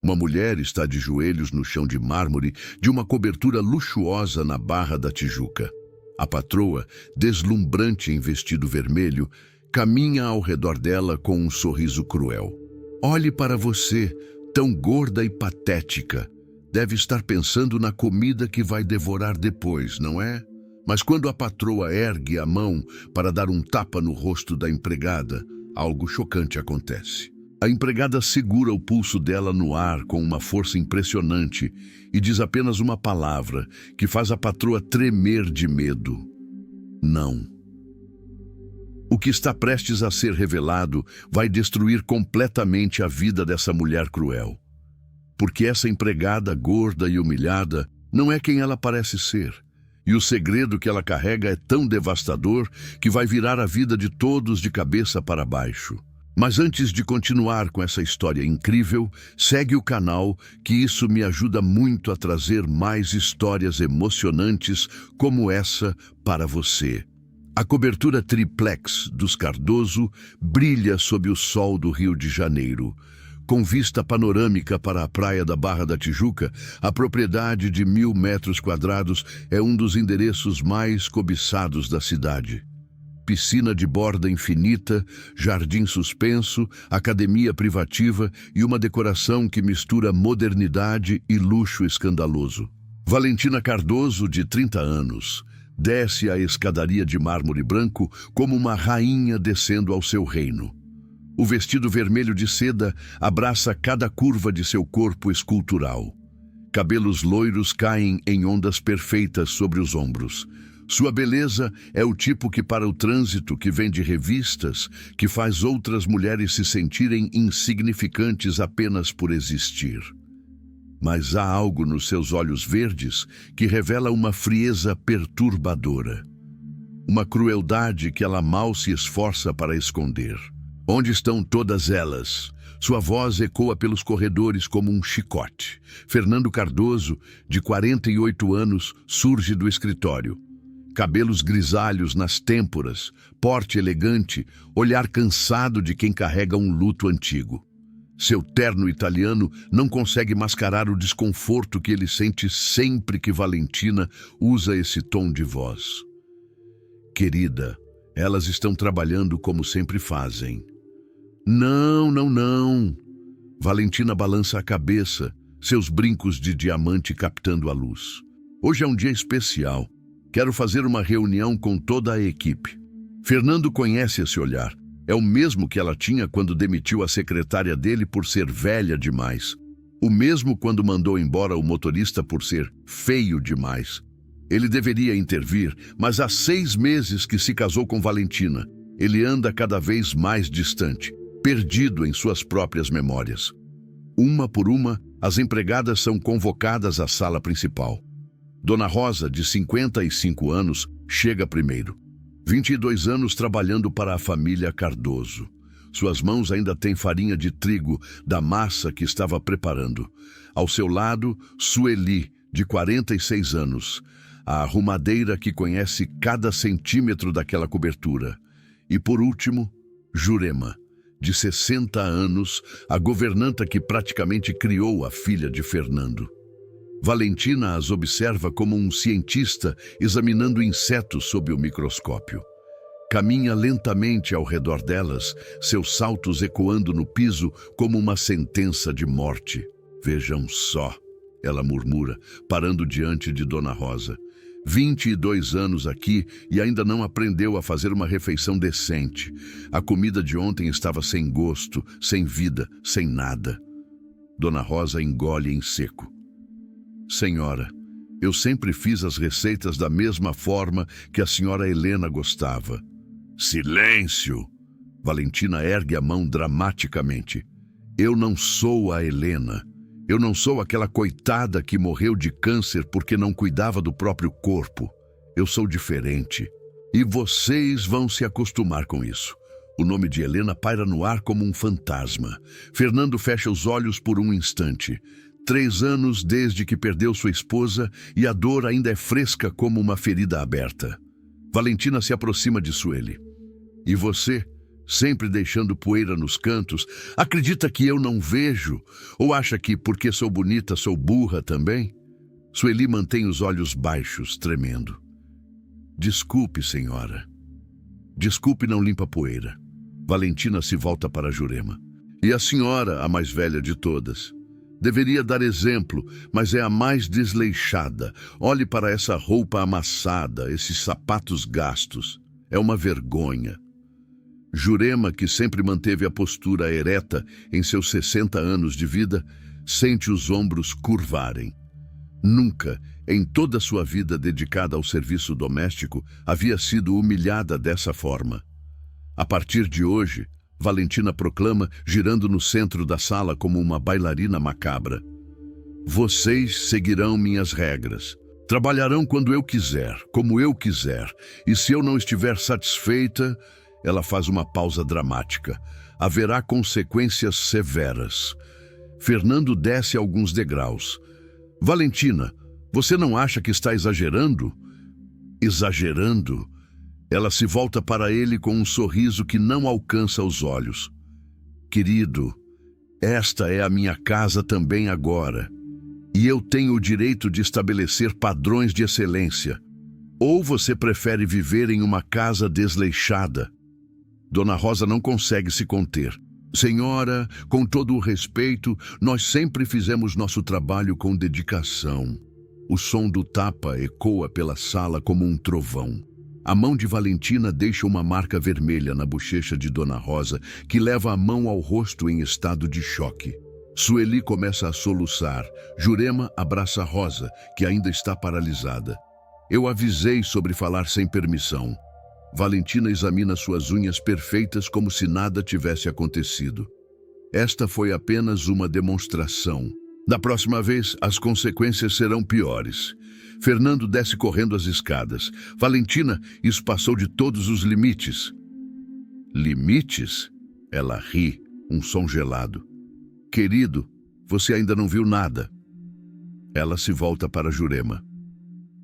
Uma mulher está de joelhos no chão de mármore de uma cobertura luxuosa na Barra da Tijuca. A patroa, deslumbrante em vestido vermelho, caminha ao redor dela com um sorriso cruel. Olhe para você, tão gorda e patética. Deve estar pensando na comida que vai devorar depois, não é? Mas quando a patroa ergue a mão para dar um tapa no rosto da empregada, algo chocante acontece. A empregada segura o pulso dela no ar com uma força impressionante e diz apenas uma palavra que faz a patroa tremer de medo: não. O que está prestes a ser revelado vai destruir completamente a vida dessa mulher cruel. Porque essa empregada gorda e humilhada não é quem ela parece ser. E o segredo que ela carrega é tão devastador que vai virar a vida de todos de cabeça para baixo. Mas antes de continuar com essa história incrível, segue o canal, que isso me ajuda muito a trazer mais histórias emocionantes como essa para você. A cobertura triplex dos Cardoso brilha sob o sol do Rio de Janeiro. Com vista panorâmica para a praia da Barra da Tijuca, a propriedade de 1.000 metros quadrados é um dos endereços mais cobiçados da cidade. Piscina de borda infinita, jardim suspenso, academia privativa e uma decoração que mistura modernidade e luxo escandaloso. Valentina Cardoso, de 30 anos, desce a escadaria de mármore branco como uma rainha descendo ao seu reino. O vestido vermelho de seda abraça cada curva de seu corpo escultural. Cabelos loiros caem em ondas perfeitas sobre os ombros. Sua beleza é o tipo que, para o trânsito que vem de revistas, que faz outras mulheres se sentirem insignificantes apenas por existir. Mas há algo nos seus olhos verdes que revela uma frieza perturbadora. Uma crueldade que ela mal se esforça para esconder. Onde estão todas elas? Sua voz ecoa pelos corredores como um chicote. Fernando Cardoso, de 48 anos, surge do escritório. Cabelos grisalhos nas têmporas, porte elegante, olhar cansado de quem carrega um luto antigo. Seu terno italiano não consegue mascarar o desconforto que ele sente sempre que Valentina usa esse tom de voz. Querida, elas estão trabalhando como sempre fazem. Não, não, não. Valentina balança a cabeça, seus brincos de diamante captando a luz. Hoje é um dia especial. Quero fazer uma reunião com toda a equipe. Fernando conhece esse olhar. É o mesmo que ela tinha quando demitiu a secretária dele por ser velha demais. O mesmo quando mandou embora o motorista por ser feio demais. Ele deveria intervir, mas há 6 meses que se casou com Valentina. Ele anda cada vez mais distante, perdido em suas próprias memórias. Uma por uma, as empregadas são convocadas à sala principal. Dona Rosa, de 55 anos, chega primeiro. 22 anos trabalhando para a família Cardoso. Suas mãos ainda têm farinha de trigo da massa que estava preparando. Ao seu lado, Sueli, de 46 anos, a arrumadeira que conhece cada centímetro daquela cobertura. E por último, Jurema, de 60 anos, a governanta que praticamente criou a filha de Fernando. Valentina as observa como um cientista examinando insetos sob o microscópio. Caminha lentamente ao redor delas, seus saltos ecoando no piso como uma sentença de morte. Vejam só, ela murmura, parando diante de Dona Rosa. 22 anos aqui e ainda não aprendeu a fazer uma refeição decente. A comida de ontem estava sem gosto, sem vida, sem nada. Dona Rosa engole em seco. Senhora, eu sempre fiz as receitas da mesma forma que a senhora Helena gostava. Silêncio! Valentina ergue a mão dramaticamente. Eu não sou a Helena. Eu não sou aquela coitada que morreu de câncer porque não cuidava do próprio corpo. Eu sou diferente. E vocês vão se acostumar com isso. O nome de Helena paira no ar como um fantasma. Fernando fecha os olhos por um instante. 3 anos desde que perdeu sua esposa e a dor ainda é fresca como uma ferida aberta. Valentina se aproxima de Sueli. E você? sempre deixando poeira nos cantos. Acredita que eu não vejo? Ou acha que, porque sou bonita, sou burra também? Sueli mantém os olhos baixos, tremendo. Desculpe, senhora. Desculpe, não limpa poeira. Valentina se volta para Jurema. E a senhora, a mais velha de todas? Deveria dar exemplo, mas é a mais desleixada. Olhe para essa roupa amassada, esses sapatos gastos. É uma vergonha. Jurema, que sempre manteve a postura ereta em seus 60 anos de vida, sente os ombros curvarem. Nunca, em toda sua vida dedicada ao serviço doméstico, havia sido humilhada dessa forma. A partir de hoje, Valentina proclama, girando no centro da sala como uma bailarina macabra: vocês seguirão minhas regras. Trabalharão quando eu quiser, como eu quiser. E se eu não estiver satisfeita, ela faz uma pausa dramática. Haverá consequências severas. Fernando desce alguns degraus. Valentina, você não acha que está exagerando? Exagerando? Ela se volta para ele com um sorriso que não alcança os olhos. Querido, esta é a minha casa também agora. E eu tenho o direito de estabelecer padrões de excelência. Ou você prefere viver em uma casa desleixada? Dona Rosa não consegue se conter. Senhora, com todo o respeito, nós sempre fizemos nosso trabalho com dedicação. O som do tapa ecoa pela sala como um trovão. A mão de Valentina deixa uma marca vermelha na bochecha de Dona Rosa, que leva a mão ao rosto em estado de choque. Sueli começa a soluçar. Jurema abraça Rosa, que ainda está paralisada. Eu avisei sobre falar sem permissão. Valentina examina suas unhas perfeitas como se nada tivesse acontecido. Esta foi apenas uma demonstração. Da próxima vez, as consequências serão piores. Fernando desce correndo as escadas. Valentina, isso passou de todos os limites. Limites? Ela ri, um som gelado. Querido, você ainda não viu nada. Ela se volta para Jurema.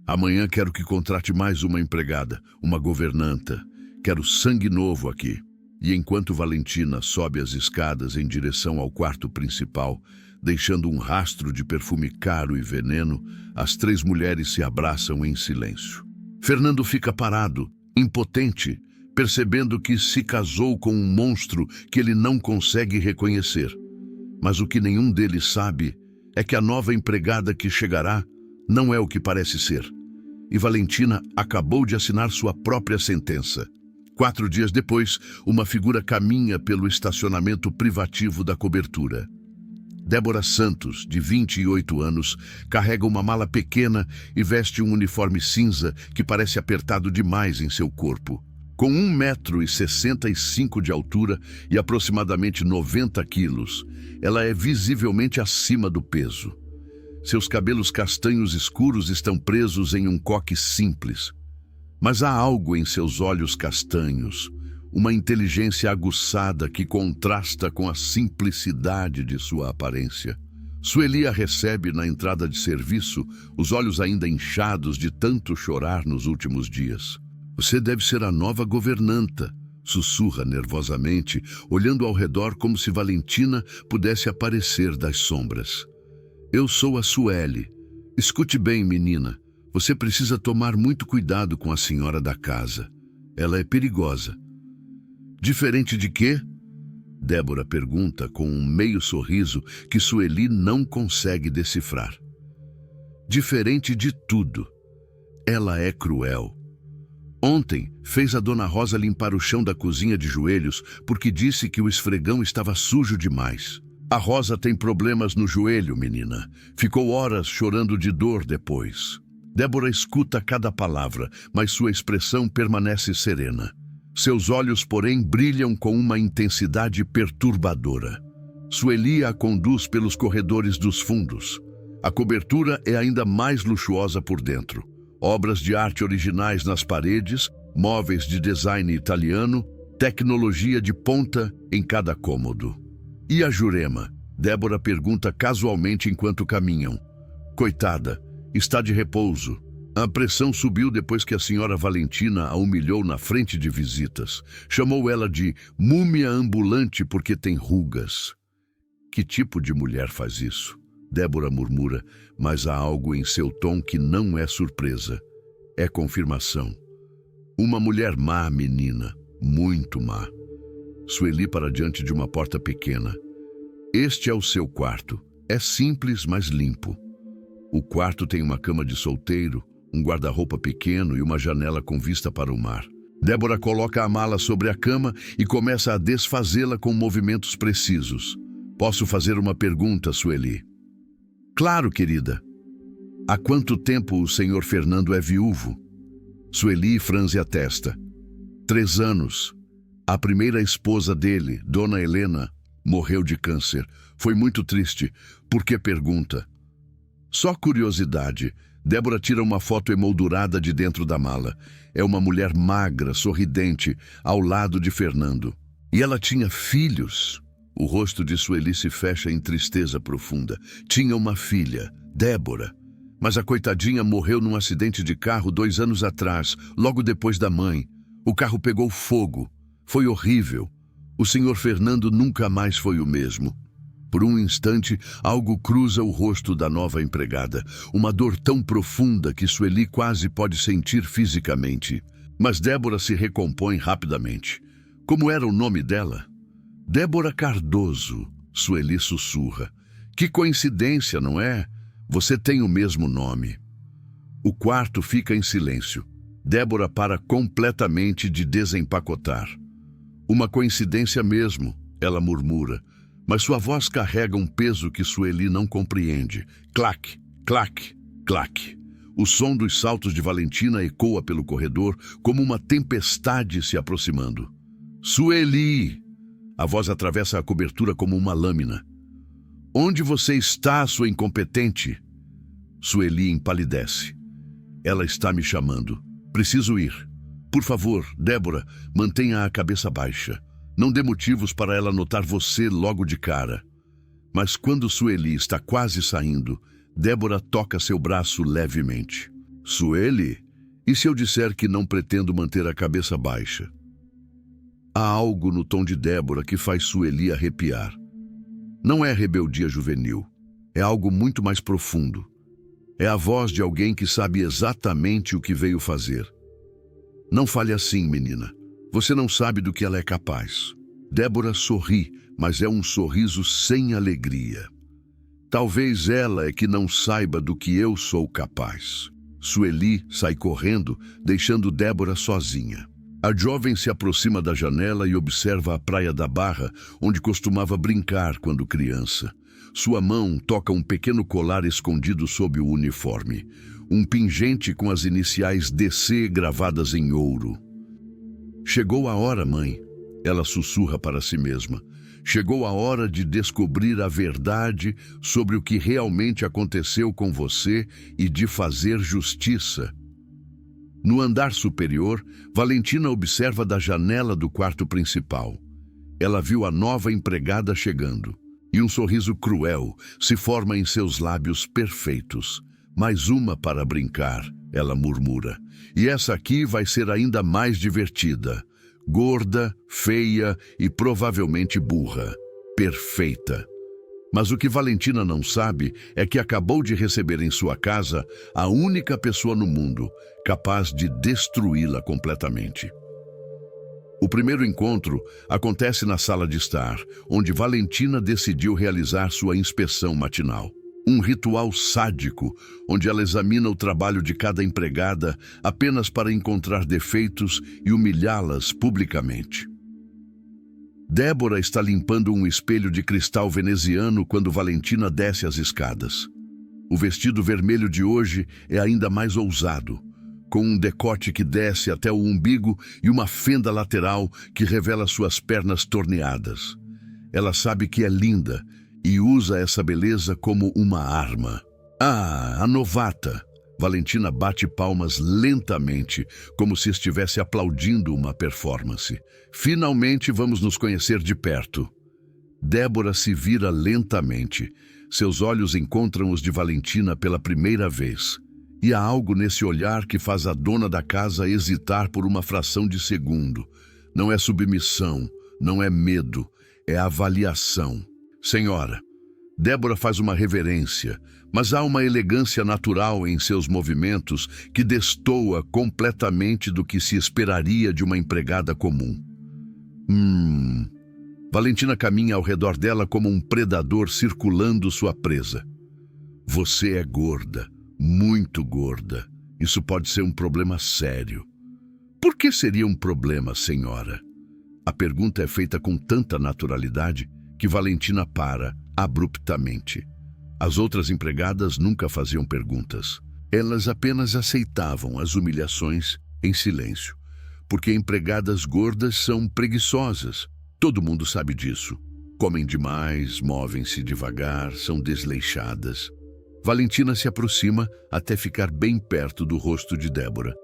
Amanhã quero que contrate mais uma empregada, uma governanta. Quero sangue novo aqui. E enquanto Valentina sobe as escadas em direção ao quarto principal, deixando um rastro de perfume caro e veneno, as três mulheres se abraçam em silêncio. Fernando fica parado, impotente, percebendo que se casou com um monstro que ele não consegue reconhecer. Mas o que nenhum deles sabe é que a nova empregada que chegará não é o que parece ser. E Valentina acabou de assinar sua própria sentença. 4 dias depois, uma figura caminha pelo estacionamento privativo da cobertura. Débora Santos, de 28 anos, carrega uma mala pequena e veste um uniforme cinza que parece apertado demais em seu corpo. Com 1,65 m de altura e aproximadamente 90 quilos, ela é visivelmente acima do peso. Seus cabelos castanhos escuros estão presos em um coque simples. Mas há algo em seus olhos castanhos, uma inteligência aguçada que contrasta com a simplicidade de sua aparência. Sueli a recebe na entrada de serviço, os olhos ainda inchados de tanto chorar nos últimos dias. Você deve ser a nova governanta, sussurra nervosamente, olhando ao redor como se Valentina pudesse aparecer das sombras. Eu sou a Sueli. Escute bem, menina. Você precisa tomar muito cuidado com a senhora da casa. Ela é perigosa. Diferente de quê? Débora pergunta com um meio sorriso que Sueli não consegue decifrar. Diferente de tudo. Ela é cruel. Ontem fez a Dona Rosa limpar o chão da cozinha de joelhos porque disse que o esfregão estava sujo demais. A Rosa tem problemas no joelho, menina. Ficou horas chorando de dor depois. Débora escuta cada palavra, mas sua expressão permanece serena. Seus olhos, porém, brilham com uma intensidade perturbadora. Sueli a conduz pelos corredores dos fundos. A cobertura é ainda mais luxuosa por dentro. Obras de arte originais nas paredes, móveis de design italiano, tecnologia de ponta em cada cômodo. E a Jurema? Débora pergunta casualmente enquanto caminham. Coitada, está de repouso. A pressão subiu depois que a senhora Valentina a humilhou na frente de visitas. Chamou ela de múmia ambulante porque tem rugas. Que tipo de mulher faz isso? Débora murmura, mas há algo em seu tom que não é surpresa. É confirmação. Uma mulher má, menina, muito má. Sueli para diante de uma porta pequena. Este é o seu quarto. É simples, mas limpo. O quarto tem uma cama de solteiro, um guarda-roupa pequeno e uma janela com vista para o mar. Débora coloca a mala sobre a cama e começa a desfazê-la com movimentos precisos. Posso fazer uma pergunta, Sueli? Claro, querida. Há quanto tempo o senhor Fernando é viúvo? Sueli franze a testa. 3 anos. A primeira esposa dele, Dona Helena, morreu de câncer. Foi muito triste. Por que pergunta? Só curiosidade. Débora tira uma foto emoldurada de dentro da mala. É uma mulher magra, sorridente, ao lado de Fernando. E ela tinha filhos. O rosto de Sueli se fecha em tristeza profunda. Tinha uma filha, Débora. Mas a coitadinha morreu num acidente de carro 2 anos atrás, logo depois da mãe. O carro pegou fogo. Foi horrível. O senhor Fernando nunca mais foi o mesmo. Por um instante, algo cruza o rosto da nova empregada. Uma dor tão profunda que Sueli quase pode sentir fisicamente. Mas Débora se recompõe rapidamente. Como era o nome dela? Débora Cardoso, Sueli sussurra. Que coincidência, não é? Você tem o mesmo nome. O quarto fica em silêncio. Débora para completamente de desempacotar. Uma coincidência mesmo, ela murmura. Mas sua voz carrega um peso que Sueli não compreende. Clac, clac, clac. O som dos saltos de Valentina ecoa pelo corredor como uma tempestade se aproximando. Sueli! A voz atravessa a cobertura como uma lâmina. Onde você está, sua incompetente? Sueli empalidece. Ela está me chamando. Preciso ir. Por favor, Débora, mantenha a cabeça baixa. Não dê motivos para ela notar você logo de cara. Mas quando Sueli está quase saindo, Débora toca seu braço levemente. Sueli, e se eu disser que não pretendo manter a cabeça baixa? Há algo no tom de Débora que faz Sueli arrepiar. Não é rebeldia juvenil. É algo muito mais profundo. É a voz de alguém que sabe exatamente o que veio fazer. Não fale assim, menina. Você não sabe do que ela é capaz. Débora sorri, mas é um sorriso sem alegria. Talvez ela é que não saiba do que eu sou capaz. Sueli sai correndo, deixando Débora sozinha. A jovem se aproxima da janela e observa a praia da Barra, onde costumava brincar quando criança. Sua mão toca um pequeno colar escondido sob o uniforme. Um pingente com as iniciais DC gravadas em ouro. Chegou a hora, mãe, ela sussurra para si mesma. Chegou a hora de descobrir a verdade sobre o que realmente aconteceu com você e de fazer justiça. No andar superior, Valentina observa da janela do quarto principal. Ela viu a nova empregada chegando, e um sorriso cruel se forma em seus lábios perfeitos. Mais uma para brincar, ela murmura. E essa aqui vai ser ainda mais divertida. Gorda, feia e provavelmente burra. Perfeita. Mas o que Valentina não sabe é que acabou de receber em sua casa a única pessoa no mundo capaz de destruí-la completamente. O primeiro encontro acontece na sala de estar, onde Valentina decidiu realizar sua inspeção matinal. Um ritual sádico, onde ela examina o trabalho de cada empregada apenas para encontrar defeitos e humilhá-las publicamente. Débora está limpando um espelho de cristal veneziano quando Valentina desce as escadas. O vestido vermelho de hoje é ainda mais ousado, com um decote que desce até o umbigo e uma fenda lateral que revela suas pernas torneadas. Ela sabe que é linda e usa essa beleza como uma arma. Ah, a novata! Valentina bate palmas lentamente, como se estivesse aplaudindo uma performance. Finalmente vamos nos conhecer de perto. Débora se vira lentamente. Seus olhos encontram os de Valentina pela primeira vez. E há algo nesse olhar que faz a dona da casa hesitar por uma fração de segundo. Não é submissão, não é medo, é avaliação. Senhora, Débora faz uma reverência, mas há uma elegância natural em seus movimentos que destoa completamente do que se esperaria de uma empregada comum. Valentina caminha ao redor dela como um predador circulando sua presa. Você é gorda, muito gorda. Isso pode ser um problema sério. Por que seria um problema, senhora? A pergunta é feita com tanta naturalidade que Valentina para abruptamente. As outras empregadas nunca faziam perguntas. Elas apenas aceitavam as humilhações em silêncio, porque empregadas gordas são preguiçosas. Todo mundo sabe disso. Comem demais, movem-se devagar, são desleixadas. Valentina se aproxima até ficar bem perto do rosto de Débora.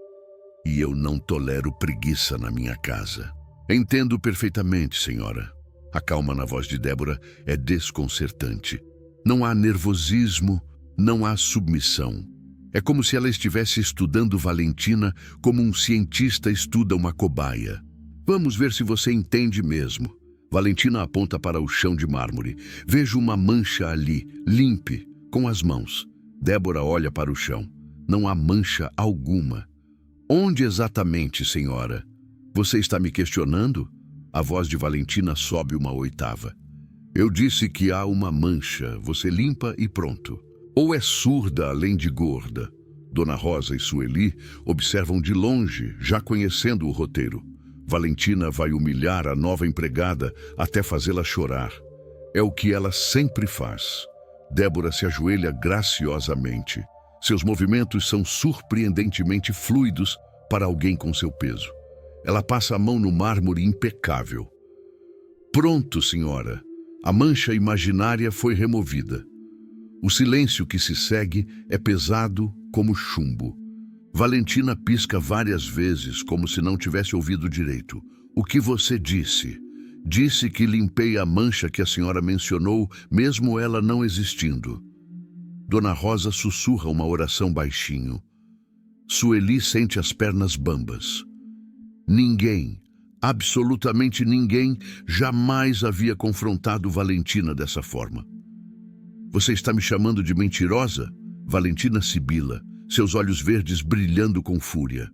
E eu não tolero preguiça na minha casa. Entendo perfeitamente, senhora. A calma na voz de Débora é desconcertante. Não há nervosismo, não há submissão. É como se ela estivesse estudando Valentina como um cientista estuda uma cobaia. Vamos ver se você entende mesmo. Valentina aponta para o chão de mármore. Vejo uma mancha ali, limpe, com as mãos. Débora olha para o chão. Não há mancha alguma. Onde exatamente, senhora? Você está me questionando? A voz de Valentina sobe uma oitava. Eu disse que há uma mancha, você limpa e pronto. Ou é surda além de gorda? Dona Rosa e Sueli observam de longe, já conhecendo o roteiro. Valentina vai humilhar a nova empregada até fazê-la chorar. É o que ela sempre faz. Débora se ajoelha graciosamente. Seus movimentos são surpreendentemente fluidos para alguém com seu peso. Ela passa a mão no mármore impecável. Pronto, senhora. A mancha imaginária foi removida. O silêncio que se segue é pesado como chumbo. Valentina pisca várias vezes, como se não tivesse ouvido direito. O que você disse? Disse que limpei a mancha que a senhora mencionou, mesmo ela não existindo. Dona Rosa sussurra uma oração baixinho. Sueli sente as pernas bambas. Ninguém, absolutamente ninguém, jamais havia confrontado Valentina dessa forma. Você está me chamando de mentirosa? Valentina sibila, seus olhos verdes brilhando com fúria.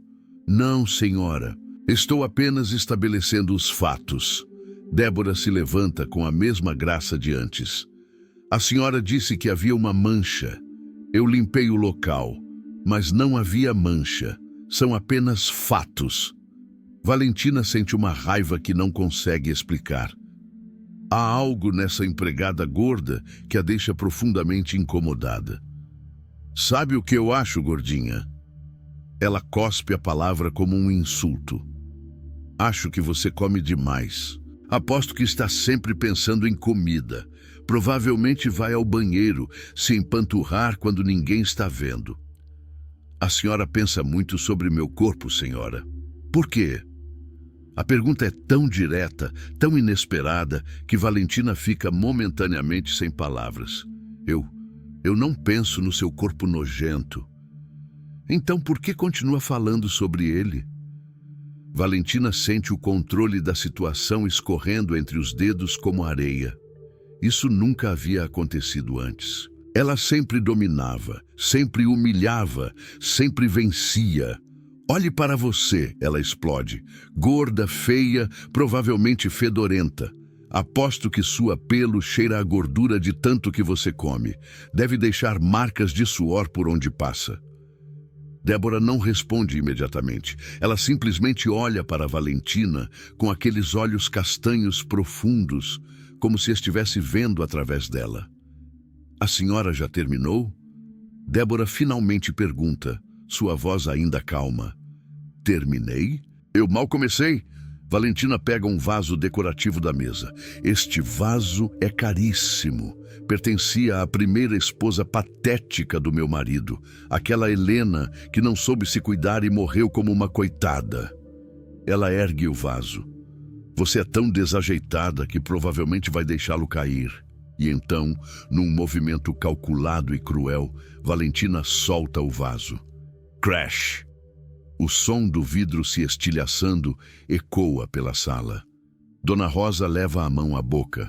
Não, senhora. Estou apenas estabelecendo os fatos. Débora se levanta com a mesma graça de antes. A senhora disse que havia uma mancha. Eu limpei o local, mas não havia mancha. São apenas fatos. Valentina sente uma raiva que não consegue explicar. Há algo nessa empregada gorda que a deixa profundamente incomodada. Sabe o que eu acho, gordinha? Ela cospe a palavra como um insulto. Acho que você come demais. Aposto que está sempre pensando em comida. Provavelmente vai ao banheiro se empanturrar quando ninguém está vendo. A senhora pensa muito sobre meu corpo, senhora. Por quê? A pergunta é tão direta, tão inesperada, que Valentina fica momentaneamente sem palavras. Eu não penso no seu corpo nojento. Então por que continua falando sobre ele? Valentina sente o controle da situação escorrendo entre os dedos como areia. Isso nunca havia acontecido antes. Ela sempre dominava, sempre humilhava, sempre vencia. Olhe para você, ela explode. Gorda, feia, provavelmente fedorenta. Aposto que sua pelo cheira a gordura de tanto que você come. Deve deixar marcas de suor por onde passa. Débora não responde imediatamente. Ela simplesmente olha para Valentina com aqueles olhos castanhos profundos, como se estivesse vendo através dela. A senhora já terminou? Débora finalmente pergunta, sua voz ainda calma. Terminei? Eu mal comecei. Valentina pega um vaso decorativo da mesa. Este vaso é caríssimo. Pertencia à primeira esposa patética do meu marido, aquela Helena que não soube se cuidar e morreu como uma coitada. Ela ergue o vaso. Você é tão desajeitada que provavelmente vai deixá-lo cair. E então, num movimento calculado e cruel, Valentina solta o vaso. Crash! O som do vidro se estilhaçando ecoa pela sala. Dona Rosa leva a mão à boca.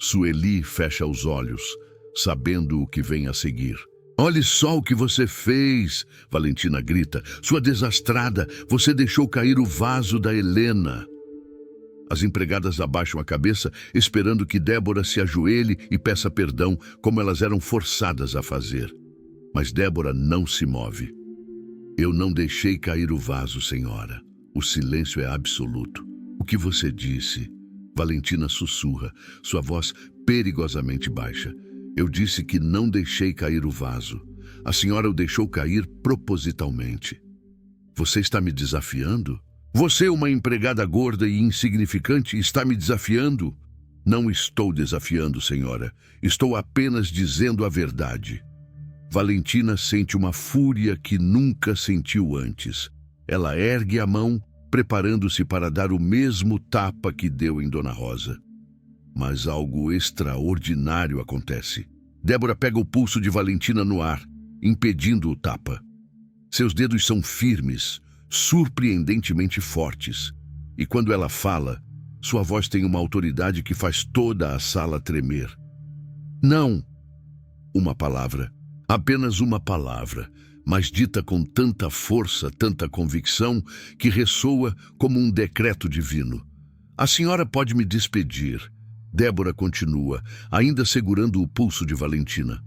Sueli fecha os olhos, sabendo o que vem a seguir. Olhe só o que você fez, Valentina grita. Sua desastrada, você deixou cair o vaso da Helena. As empregadas abaixam a cabeça, esperando que Débora se ajoelhe e peça perdão, como elas eram forçadas a fazer. Mas Débora não se move. Eu não deixei cair o vaso, senhora. O silêncio é absoluto. O que você disse? Valentina sussurra, sua voz perigosamente baixa. Eu disse que não deixei cair o vaso. A senhora o deixou cair propositalmente. Você está me desafiando? Você, uma empregada gorda e insignificante, está me desafiando? Não estou desafiando, senhora. Estou apenas dizendo a verdade. Valentina sente uma fúria que nunca sentiu antes. Ela ergue a mão, preparando-se para dar o mesmo tapa que deu em Dona Rosa. Mas algo extraordinário acontece. Débora pega o pulso de Valentina no ar, impedindo o tapa. Seus dedos são firmes, surpreendentemente fortes. E quando ela fala, sua voz tem uma autoridade que faz toda a sala tremer. Não! Uma palavra, apenas uma palavra, mas dita com tanta força, tanta convicção, que ressoa como um decreto divino. A senhora pode me despedir. Débora continua, ainda segurando o pulso de Valentina.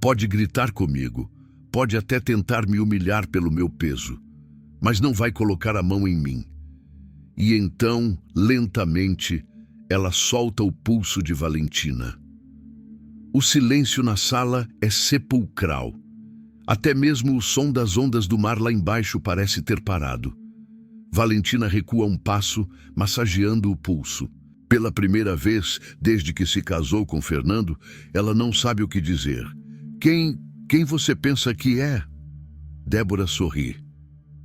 Pode gritar comigo, pode até tentar me humilhar pelo meu peso, mas não vai colocar a mão em mim. E então, lentamente, ela solta o pulso de Valentina. O silêncio na sala é sepulcral. Até mesmo o som das ondas do mar lá embaixo parece ter parado. Valentina recua um passo, massageando o pulso. Pela primeira vez, desde que se casou com Fernando, ela não sabe o que dizer. Quem você pensa que é? Débora sorri.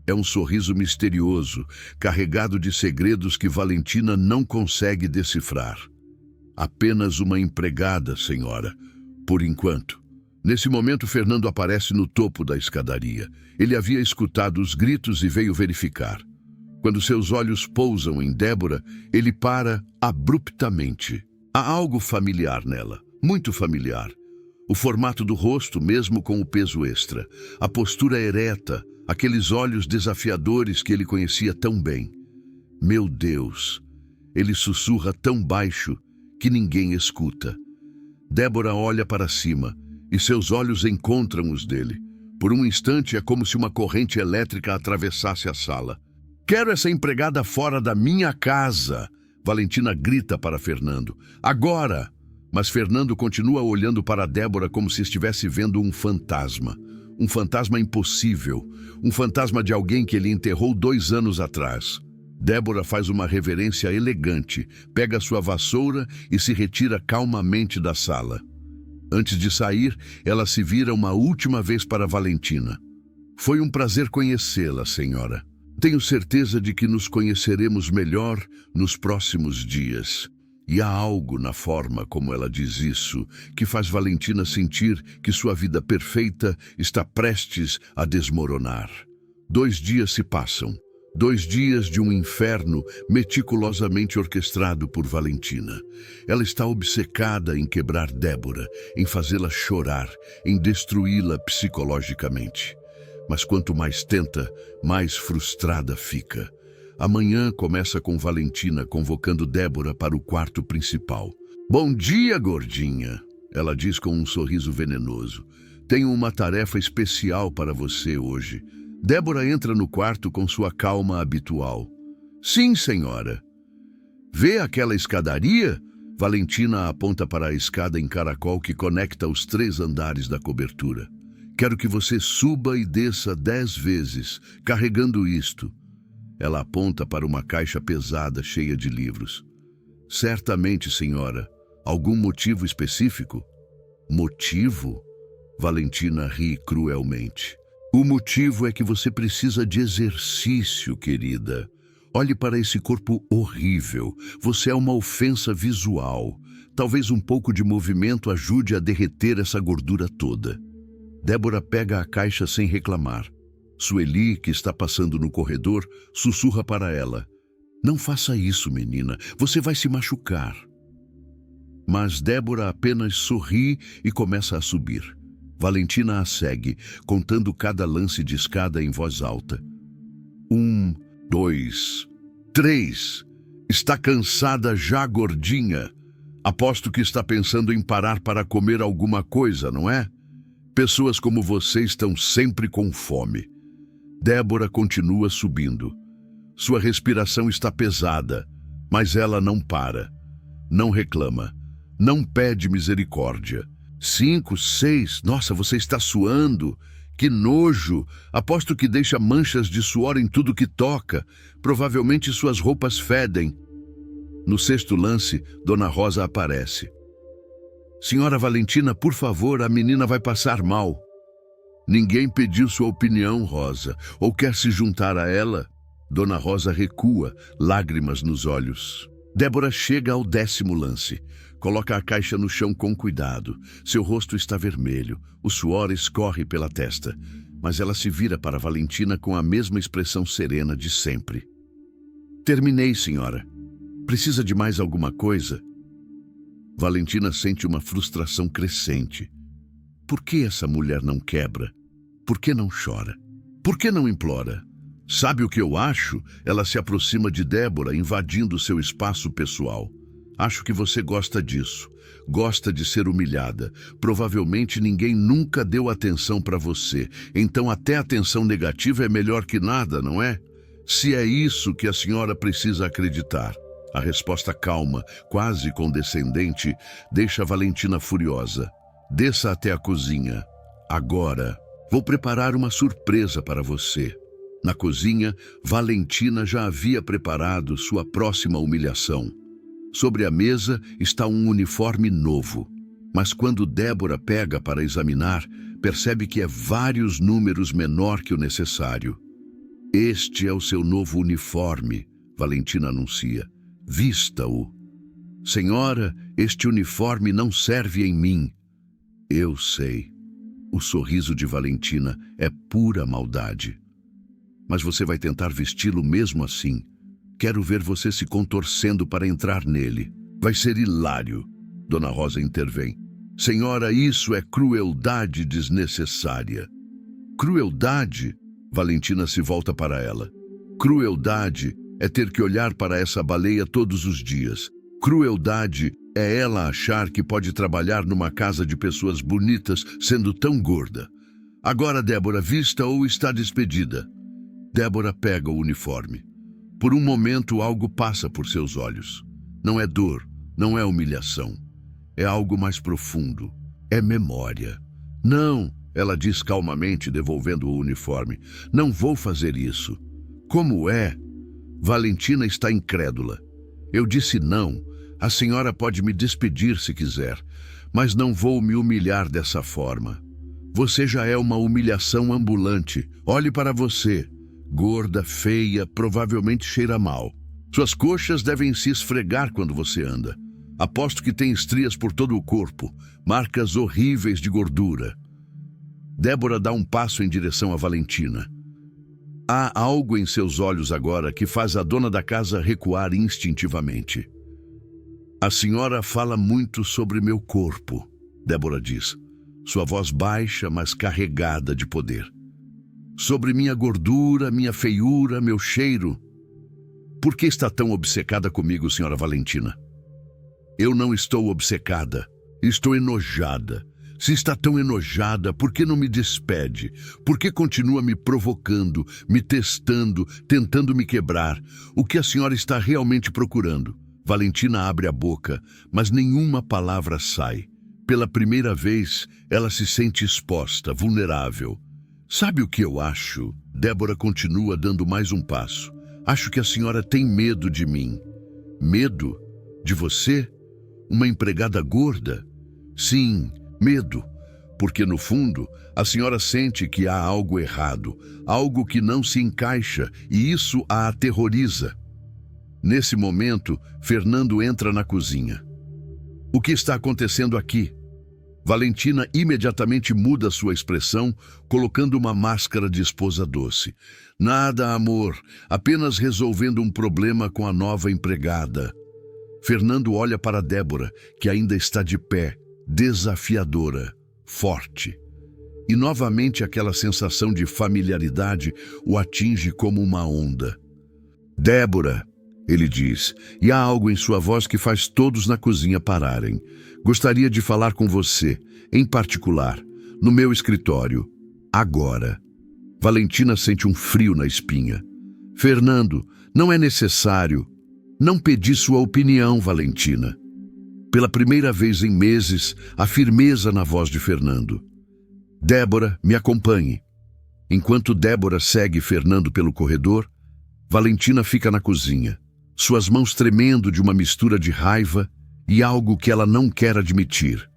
É um sorriso misterioso, carregado de segredos que Valentina não consegue decifrar. Apenas uma empregada, senhora, por enquanto. Nesse momento, Fernando aparece no topo da escadaria. Ele havia escutado os gritos e veio verificar. Quando seus olhos pousam em Débora, ele para abruptamente. Há algo familiar nela, muito familiar. O formato do rosto, mesmo com o peso extra. A postura ereta, aqueles olhos desafiadores que ele conhecia tão bem. Meu Deus! Ele sussurra tão baixo que ninguém escuta. Débora olha para cima e seus olhos encontram os dele. Por um instante é como se uma corrente elétrica atravessasse a sala. Quero essa empregada fora da minha casa! Valentina grita para Fernando. Agora! Mas Fernando continua olhando para Débora como se estivesse vendo um fantasma. Um fantasma impossível. Um fantasma de alguém que ele enterrou 2 anos atrás. Débora faz uma reverência elegante, pega sua vassoura e se retira calmamente da sala. Antes de sair, ela se vira uma última vez para Valentina. Foi um prazer conhecê-la, senhora. Tenho certeza de que nos conheceremos melhor nos próximos dias. E há algo na forma como ela diz isso que faz Valentina sentir que sua vida perfeita está prestes a desmoronar. 2 dias se passam. 2 dias de um inferno meticulosamente orquestrado por Valentina. Ela está obcecada em quebrar Débora, em fazê-la chorar, em destruí-la psicologicamente. Mas quanto mais tenta, mais frustrada fica. Amanhã começa com Valentina convocando Débora para o quarto principal. Bom dia, gordinha, ela diz com um sorriso venenoso. Tenho uma tarefa especial para você hoje. Débora entra no quarto com sua calma habitual. Sim, senhora. Vê aquela escadaria? Valentina aponta para a escada em caracol que conecta os 3 andares da cobertura. Quero que você suba e desça 10 vezes, carregando isto. Ela aponta para uma caixa pesada cheia de livros. Certamente, senhora. Algum motivo específico? Motivo? Valentina ri cruelmente. O motivo é que você precisa de exercício, querida. Olhe para esse corpo horrível. Você é uma ofensa visual. Talvez um pouco de movimento ajude a derreter essa gordura toda. Débora pega a caixa sem reclamar. Sueli, que está passando no corredor, sussurra para ela: "Não faça isso, menina, você vai se machucar." Mas Débora apenas sorri e começa a subir. Valentina a segue, contando cada lance de escada em voz alta. 1, 2, 3. Está cansada já, gordinha? Aposto que está pensando em parar para comer alguma coisa, não é? Pessoas como você estão sempre com fome. Débora continua subindo. Sua respiração está pesada, mas ela não para. Não reclama. Não pede misericórdia. 5, 6, nossa, você está suando. Que nojo! Aposto que deixa manchas de suor em tudo que toca. Provavelmente suas roupas fedem. No sexto lance, Dona Rosa aparece. Senhora Valentina, por favor, a menina vai passar mal. Ninguém pediu sua opinião, Rosa, ou quer se juntar a ela? Dona Rosa recua, lágrimas nos olhos. Débora chega ao 10º lance. Coloca a caixa no chão com cuidado. Seu rosto está vermelho, o suor escorre pela testa. Mas ela se vira para Valentina com a mesma expressão serena de sempre. Terminei, senhora. Precisa de mais alguma coisa? Valentina sente uma frustração crescente. Por que essa mulher não quebra? Por que não chora? Por que não implora? Sabe o que eu acho? Ela se aproxima de Débora, invadindo seu espaço pessoal. Acho que você gosta disso. Gosta de ser humilhada. Provavelmente ninguém nunca deu atenção para você. Então até atenção negativa é melhor que nada, não é? Se é isso que a senhora precisa acreditar. A resposta calma, quase condescendente, deixa Valentina furiosa. Desça até a cozinha. Agora, vou preparar uma surpresa para você. Na cozinha, Valentina já havia preparado sua próxima humilhação. Sobre a mesa está um uniforme novo. Mas quando Débora pega para examinar, percebe que é vários números menor que o necessário. Este é o seu novo uniforme, Valentina anuncia. Vista-o. Senhora, este uniforme não serve em mim. Eu sei. O sorriso de Valentina é pura maldade. Mas você vai tentar vesti-lo mesmo assim. Quero ver você se contorcendo para entrar nele. Vai ser hilário. Dona Rosa intervém. Senhora, isso é crueldade desnecessária. Crueldade? Valentina se volta para ela. Crueldade é ter que olhar para essa baleia todos os dias. Crueldade é ela achar que pode trabalhar numa casa de pessoas bonitas sendo tão gorda. Agora, Débora, vista ou está despedida. Débora pega o uniforme. Por um momento, algo passa por seus olhos. Não é dor, não é humilhação. É algo mais profundo. É memória. Não, ela diz calmamente, devolvendo o uniforme. Não vou fazer isso. Como é? Valentina está incrédula. Eu disse não. A senhora pode me despedir se quiser, mas não vou me humilhar dessa forma. Você já é uma humilhação ambulante. Olhe para você. Gorda, feia, provavelmente cheira mal. Suas coxas devem se esfregar quando você anda. Aposto que tem estrias por todo o corpo, marcas horríveis de gordura. Débora dá um passo em direção a Valentina. Há algo em seus olhos agora que faz a dona da casa recuar instintivamente. A senhora fala muito sobre meu corpo, Débora diz. Sua voz baixa, mas carregada de poder. Sobre minha gordura, minha feiura, meu cheiro. Por que está tão obcecada comigo, senhora Valentina? Eu não estou obcecada. Estou enojada. Se está tão enojada, por que não me despede? Por que continua me provocando, me testando, tentando me quebrar? O que a senhora está realmente procurando? Valentina abre a boca, mas nenhuma palavra sai. Pela primeira vez, ela se sente exposta, vulnerável. Sabe o que eu acho? Débora continua dando mais um passo. Acho que a senhora tem medo de mim. Medo? De você? Uma empregada gorda? Sim, medo. Porque, no fundo, a senhora sente que há algo errado, algo que não se encaixa, e isso a aterroriza. Nesse momento, Fernando entra na cozinha. O que está acontecendo aqui? Valentina imediatamente muda sua expressão, colocando uma máscara de esposa doce. Nada, amor, apenas resolvendo um problema com a nova empregada. Fernando olha para Débora, que ainda está de pé, desafiadora, forte. E novamente aquela sensação de familiaridade o atinge como uma onda. Débora, ele diz, e há algo em sua voz que faz todos na cozinha pararem. Gostaria de falar com você, em particular, no meu escritório, agora. Valentina sente um frio na espinha. Fernando, não é necessário. Não pedi sua opinião, Valentina. Pela primeira vez em meses, há firmeza na voz de Fernando. Débora, me acompanhe. Enquanto Débora segue Fernando pelo corredor, Valentina fica na cozinha, suas mãos tremendo de uma mistura de raiva e algo que ela não quer admitir.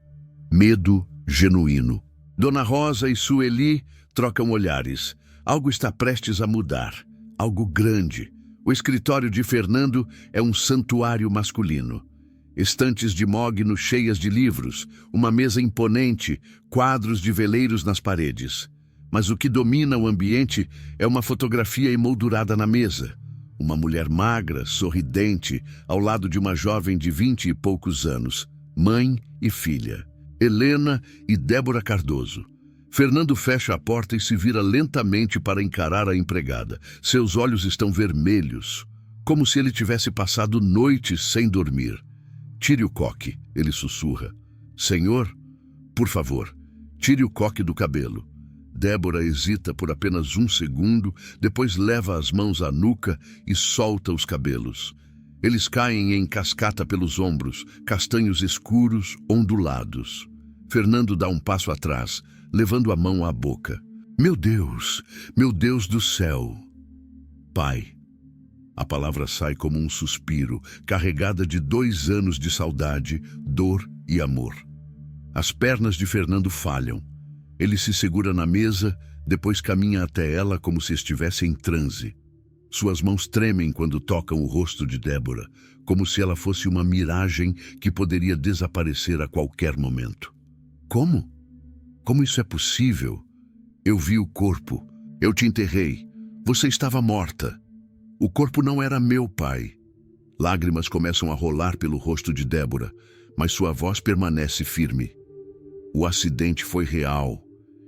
Medo genuíno. Dona Rosa e Sueli trocam olhares. Algo está prestes a mudar. Algo grande. O escritório de Fernando é um santuário masculino. Estantes de mogno cheias de livros, uma mesa imponente, quadros de veleiros nas paredes. Mas o que domina o ambiente é uma fotografia emoldurada na mesa. Uma mulher magra, sorridente, ao lado de uma jovem de 20 e poucos anos, mãe e filha, Helena e Débora Cardoso. Fernando fecha a porta e se vira lentamente para encarar a empregada. Seus olhos estão vermelhos, como se ele tivesse passado noites sem dormir. Tire o coque, ele sussurra. Senhor, por favor, tire o coque do cabelo. Débora hesita por apenas um segundo, depois leva as mãos à nuca e solta os cabelos. Eles caem em cascata pelos ombros, castanhos escuros, ondulados. Fernando dá um passo atrás, levando a mão à boca. Meu Deus do céu! Pai. A palavra sai como um suspiro, carregada de 2 anos de saudade, dor e amor. As pernas de Fernando falham. Ele se segura na mesa, depois caminha até ela como se estivesse em transe. Suas mãos tremem quando tocam o rosto de Débora, como se ela fosse uma miragem que poderia desaparecer a qualquer momento. Como? Como isso é possível? Eu vi o corpo. Eu te enterrei. Você estava morta. O corpo não era meu, pai. Lágrimas começam a rolar pelo rosto de Débora, mas sua voz permanece firme. O acidente foi real.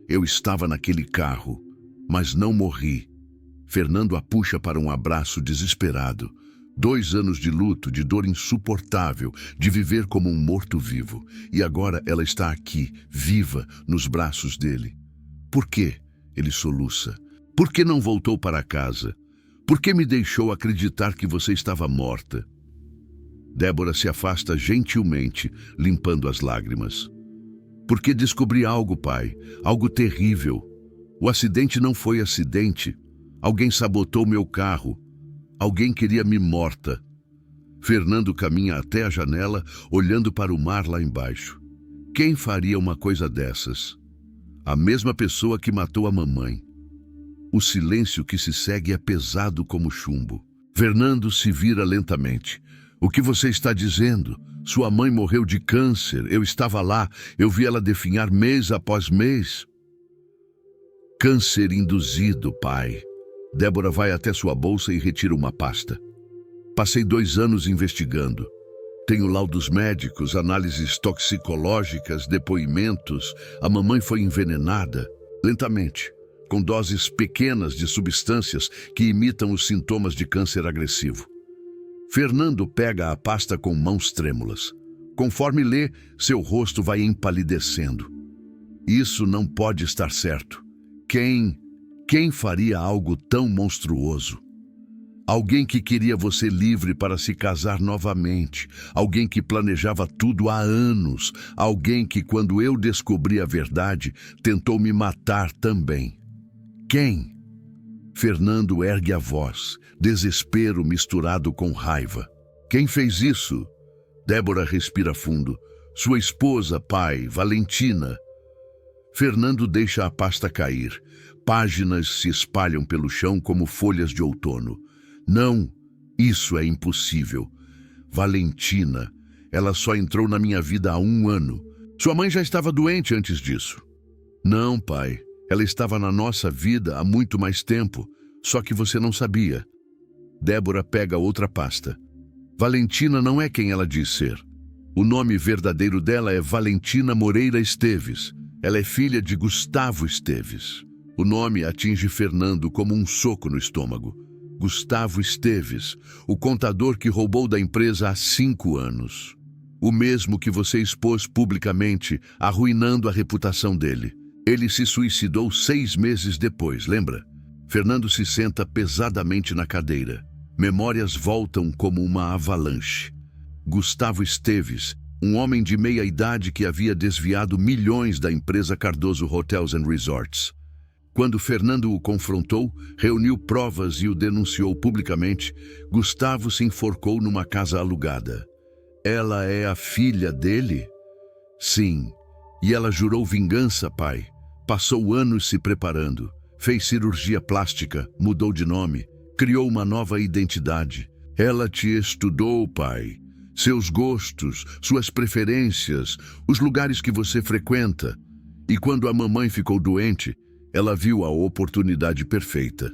Eu estava naquele carro, mas não morri. Fernando a puxa para um abraço desesperado. 2 anos de luto, de dor insuportável, de viver como um morto-vivo. E agora ela está aqui, viva, nos braços dele. Por quê? Ele soluça. Por que não voltou para casa? Por que me deixou acreditar que você estava morta? Débora se afasta gentilmente, limpando as lágrimas. Porque descobri algo, pai, algo terrível. O acidente não foi acidente. Alguém sabotou meu carro. Alguém queria me morta. Fernando caminha até a janela, olhando para o mar lá embaixo. Quem faria uma coisa dessas? A mesma pessoa que matou a mamãe. O silêncio que se segue é pesado como chumbo. Fernando se vira lentamente. O que você está dizendo? Sua mãe morreu de câncer. Eu estava lá. Eu vi ela definhar mês após mês. Câncer induzido, pai. Débora vai até sua bolsa e retira uma pasta. Passei 2 anos investigando. Tenho laudos médicos, análises toxicológicas, depoimentos. A mamãe foi envenenada, lentamente, com doses pequenas de substâncias que imitam os sintomas de câncer agressivo. Fernando pega a pasta com mãos trêmulas. Conforme lê, seu rosto vai empalidecendo. Isso não pode estar certo. Quem faria algo tão monstruoso? Alguém que queria você livre para se casar novamente. Alguém que planejava tudo há anos. Alguém que, quando eu descobri a verdade, tentou me matar também. Quem? Fernando ergue a voz, desespero misturado com raiva. Quem fez isso? Débora respira fundo. Sua esposa, pai, Valentina. Fernando deixa a pasta cair. Páginas se espalham pelo chão como folhas de outono. Não, isso é impossível. Valentina, ela só entrou na minha vida há 1 ano. Sua mãe já estava doente antes disso. Não, pai. Ela estava na nossa vida há muito mais tempo, só que você não sabia. Débora pega outra pasta. Valentina não é quem ela diz ser. O nome verdadeiro dela é Valentina Moreira Esteves. Ela é filha de Gustavo Esteves. O nome atinge Fernando como um soco no estômago. Gustavo Esteves, o contador que roubou da empresa há 5 anos. O mesmo que você expôs publicamente, arruinando a reputação dele. Ele se suicidou 6 meses depois, lembra? Fernando se senta pesadamente na cadeira. Memórias voltam como uma avalanche. Gustavo Esteves, um homem de meia idade que havia desviado milhões da empresa Cardoso Hotels and Resorts. Quando Fernando o confrontou, reuniu provas e o denunciou publicamente, Gustavo se enforcou numa casa alugada. Ela é a filha dele? Sim. E ela jurou vingança, pai. Passou anos se preparando. Fez cirurgia plástica, mudou de nome, criou uma nova identidade. Ela te estudou, pai. Seus gostos, suas preferências, os lugares que você frequenta. E quando a mamãe ficou doente, ela viu a oportunidade perfeita.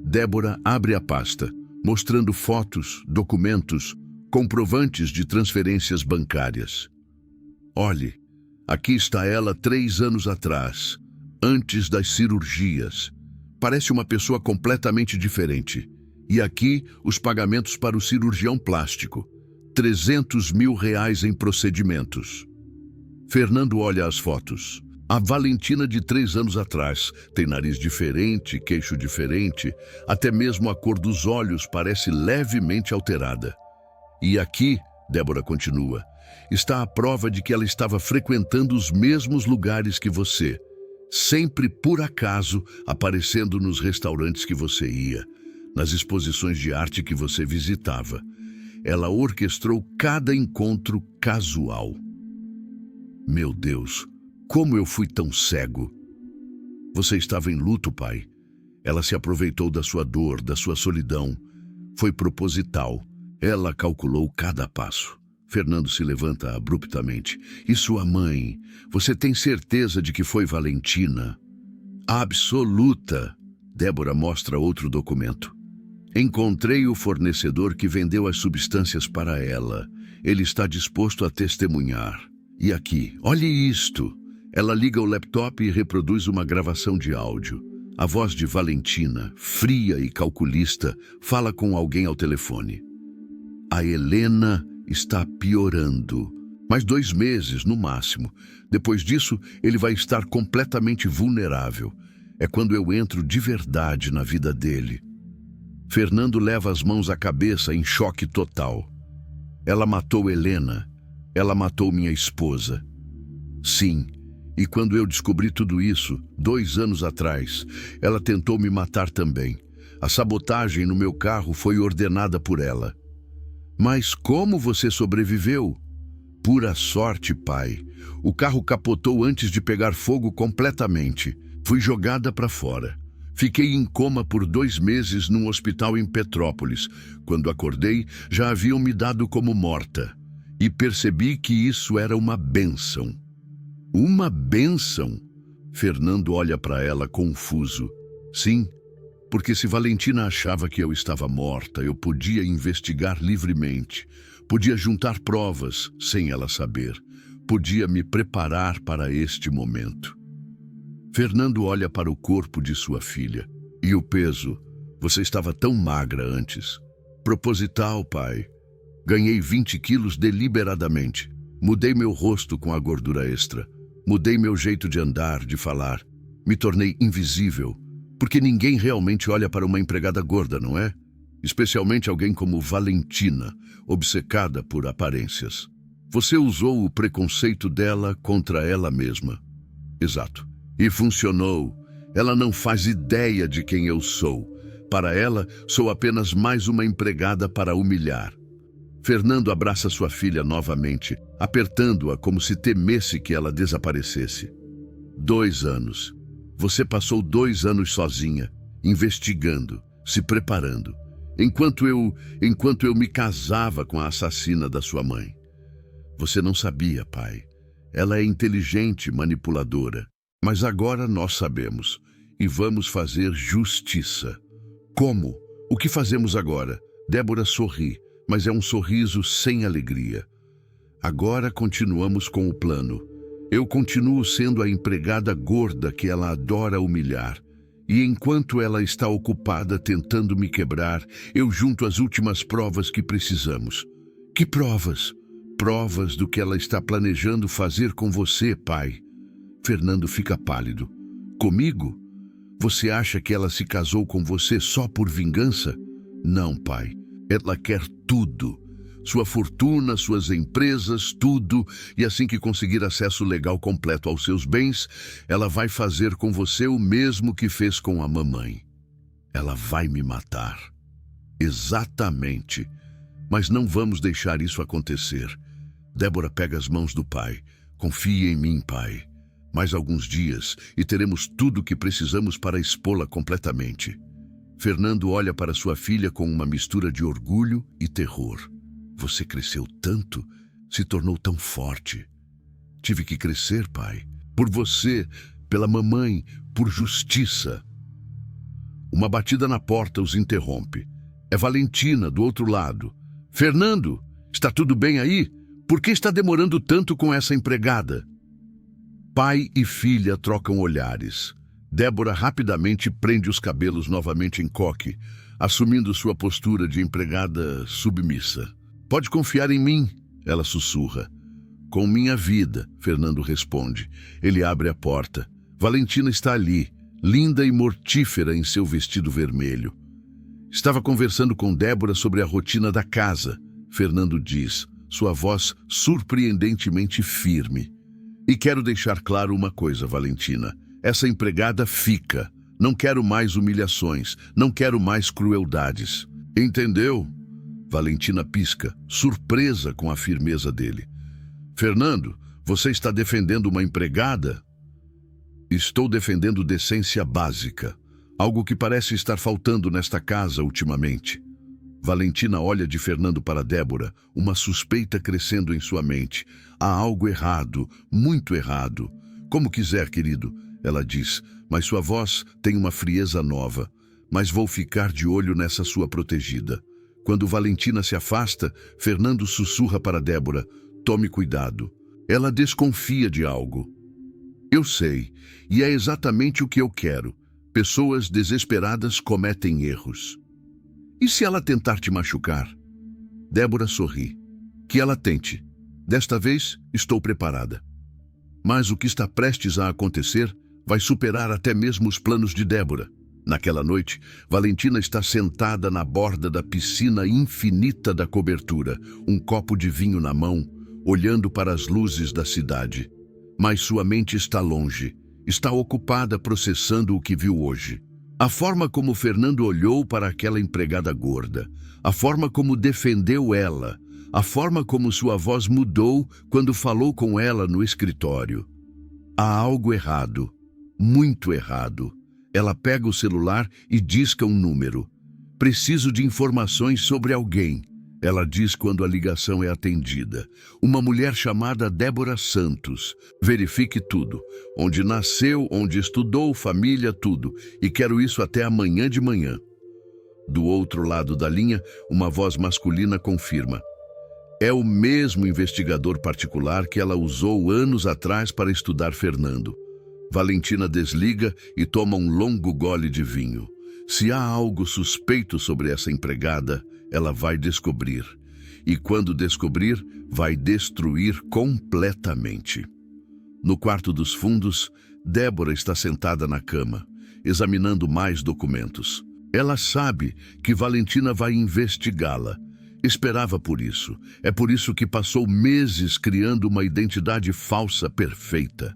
Débora abre a pasta, mostrando fotos, documentos, comprovantes de transferências bancárias. Olhe, aqui está ela 3 anos atrás, antes das cirurgias. Parece uma pessoa completamente diferente. E aqui, os pagamentos para o cirurgião plástico. 300 mil reais em procedimentos. Fernando olha as fotos. A Valentina de 3 anos atrás tem nariz diferente, queixo diferente, até mesmo a cor dos olhos parece levemente alterada. E aqui, Débora continua, está a prova de que ela estava frequentando os mesmos lugares que você, sempre por acaso aparecendo nos restaurantes que você ia, nas exposições de arte que você visitava. Ela orquestrou cada encontro casual. Meu Deus! Como eu fui tão cego? Você estava em luto, pai. Ela se aproveitou da sua dor, da sua solidão. Foi proposital. Ela calculou cada passo. Fernando se levanta abruptamente. E sua mãe? Você tem certeza de que foi Valentina? Absoluta. Débora mostra outro documento. Encontrei o fornecedor que vendeu as substâncias para ela. Ele está disposto a testemunhar. E aqui, olhe isto. Ela liga o laptop e reproduz uma gravação de áudio. A voz de Valentina, fria e calculista, fala com alguém ao telefone. A Helena está piorando. Mais 2 meses, no máximo. Depois disso, ele vai estar completamente vulnerável. É quando eu entro de verdade na vida dele. Fernando leva as mãos à cabeça em choque total. Ela matou Helena. Ela matou minha esposa. Sim. E quando eu descobri tudo isso, 2 anos atrás, ela tentou me matar também. A sabotagem no meu carro foi ordenada por ela. Mas como você sobreviveu? Pura sorte, pai. O carro capotou antes de pegar fogo completamente. Fui jogada para fora. Fiquei em coma por 2 meses num hospital em Petrópolis. Quando acordei, já haviam me dado como morta. E percebi que isso era uma bênção. Uma bênção? Fernando olha para ela confuso. Sim, porque se Valentina achava que eu estava morta, eu podia investigar livremente, podia juntar provas sem ela saber, podia me preparar para este momento. Fernando olha para o corpo de sua filha. E o peso? Você estava tão magra antes. Proposital, pai. Ganhei 20 quilos deliberadamente. Mudei meu rosto com a gordura extra. Mudei meu jeito de andar, de falar. Me tornei invisível. Porque ninguém realmente olha para uma empregada gorda, não é? Especialmente alguém como Valentina, obcecada por aparências. Você usou o preconceito dela contra ela mesma. Exato. E funcionou. Ela não faz ideia de quem eu sou. Para ela, sou apenas mais uma empregada para humilhar. Fernando abraça sua filha novamente, apertando-a como se temesse que ela desaparecesse. 2 anos. Você passou 2 anos sozinha, investigando, se preparando, enquanto eu me casava com a assassina da sua mãe. Você não sabia, pai. Ela é inteligente, manipuladora. Mas agora nós sabemos e vamos fazer justiça. Como? O que fazemos agora? Débora sorri, mas é um sorriso sem alegria. Agora continuamos com o plano. Eu continuo sendo a empregada gorda que ela adora humilhar. E enquanto ela está ocupada tentando me quebrar, eu junto as últimas provas que precisamos. Que provas? Provas do que ela está planejando fazer com você, pai. Fernando fica pálido. Comigo? Você acha que ela se casou com você só por vingança? Não, pai. Ela quer tudo. Sua fortuna, suas empresas, tudo. E assim que conseguir acesso legal completo aos seus bens, ela vai fazer com você o mesmo que fez com a mamãe. Ela vai me matar. Exatamente. Mas não vamos deixar isso acontecer. Débora pega as mãos do pai. Confie em mim, pai. Mais alguns dias e teremos tudo o que precisamos para expô-la completamente. Fernando olha para sua filha com uma mistura de orgulho e terror. Você cresceu tanto, se tornou tão forte. Tive que crescer, pai. Por você, pela mamãe, por justiça. Uma batida na porta os interrompe. É Valentina, do outro lado. Fernando, está tudo bem aí? Por que está demorando tanto com essa empregada? Pai e filha trocam olhares. Débora rapidamente prende os cabelos novamente em coque, assumindo sua postura de empregada submissa. Pode confiar em mim, ela sussurra. Com minha vida, Fernando responde. Ele abre a porta. Valentina está ali, linda e mortífera em seu vestido vermelho. Estava conversando com Débora sobre a rotina da casa, Fernando diz, sua voz surpreendentemente firme. E quero deixar claro uma coisa, Valentina. Essa empregada fica. Não quero mais humilhações, não quero mais crueldades. Entendeu? Valentina pisca, surpresa com a firmeza dele. Fernando, você está defendendo uma empregada? Estou defendendo decência básica, algo que parece estar faltando nesta casa ultimamente. Valentina olha de Fernando para Débora, uma suspeita crescendo em sua mente. Há algo errado, muito errado. Como quiser, querido, ela diz, mas sua voz tem uma frieza nova. Mas vou ficar de olho nessa sua protegida. Quando Valentina se afasta, Fernando sussurra para Débora, tome cuidado. Ela desconfia de algo. Eu sei, e é exatamente o que eu quero. Pessoas desesperadas cometem erros. E se ela tentar te machucar? Débora sorri. Que ela tente. Desta vez, estou preparada. Mas o que está prestes a acontecer vai superar até mesmo os planos de Débora. Naquela noite, Valentina está sentada na borda da piscina infinita da cobertura, um copo de vinho na mão, olhando para as luzes da cidade. Mas sua mente está longe, está ocupada processando o que viu hoje. A forma como Fernando olhou para aquela empregada gorda, a forma como defendeu ela, a forma como sua voz mudou quando falou com ela no escritório. Há algo errado, muito errado. Ela pega o celular e disca um número. Preciso de informações sobre alguém, ela diz quando a ligação é atendida. Uma mulher chamada Débora Santos. Verifique tudo. Onde nasceu, onde estudou, família, tudo. E quero isso até amanhã de manhã. Do outro lado da linha, uma voz masculina confirma. É o mesmo investigador particular que ela usou anos atrás para estudar Fernando. Valentina desliga e toma um longo gole de vinho. Se há algo suspeito sobre essa empregada, ela vai descobrir. E quando descobrir, vai destruir completamente. No quarto dos fundos, Débora está sentada na cama, examinando mais documentos. Ela sabe que Valentina vai investigá-la. Esperava por isso. É por isso que passou meses criando uma identidade falsa perfeita.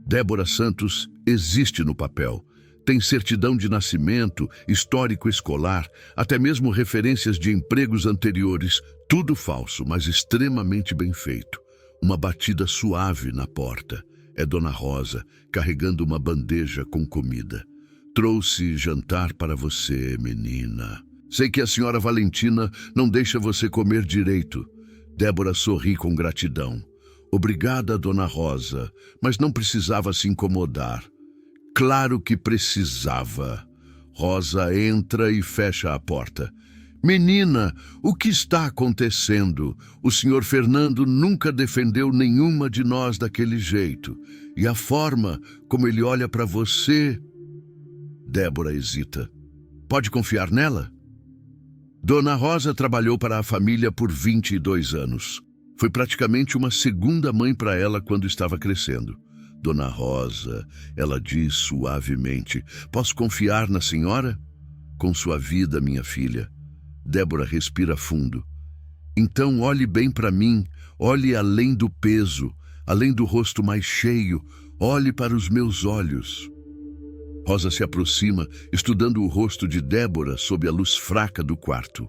Débora Santos existe no papel. Tem certidão de nascimento, histórico escolar, até mesmo referências de empregos anteriores. Tudo falso, mas extremamente bem feito. Uma batida suave na porta. É Dona Rosa, carregando uma bandeja com comida. Trouxe jantar para você, menina. Sei que a senhora Valentina não deixa você comer direito. Débora sorri com gratidão. Obrigada, Dona Rosa, mas não precisava se incomodar. Claro que precisava. Rosa entra e fecha a porta. Menina, o que está acontecendo? O senhor Fernando nunca defendeu nenhuma de nós daquele jeito. E a forma como ele olha para você... Débora hesita. Pode confiar nela? Dona Rosa trabalhou para a família por 22 anos. Foi praticamente uma segunda mãe para ela quando estava crescendo. Dona Rosa, ela diz suavemente, posso confiar na senhora? Com sua vida, minha filha. Débora respira fundo. Então olhe bem para mim, olhe além do peso, além do rosto mais cheio, olhe para os meus olhos. Rosa se aproxima, estudando o rosto de Débora sob a luz fraca do quarto.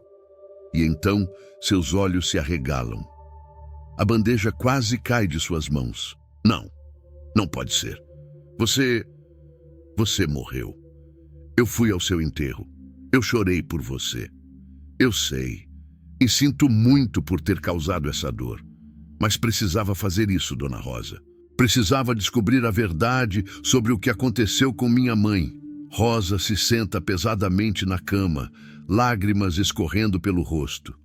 E então seus olhos se arregalam. A bandeja quase cai de suas mãos. Não, não pode ser. Você morreu. Eu fui ao seu enterro. Eu chorei por você. Eu sei. E sinto muito por ter causado essa dor. Mas precisava fazer isso, Dona Rosa. Precisava descobrir a verdade sobre o que aconteceu com minha mãe. Rosa se senta pesadamente na cama, lágrimas escorrendo pelo rosto.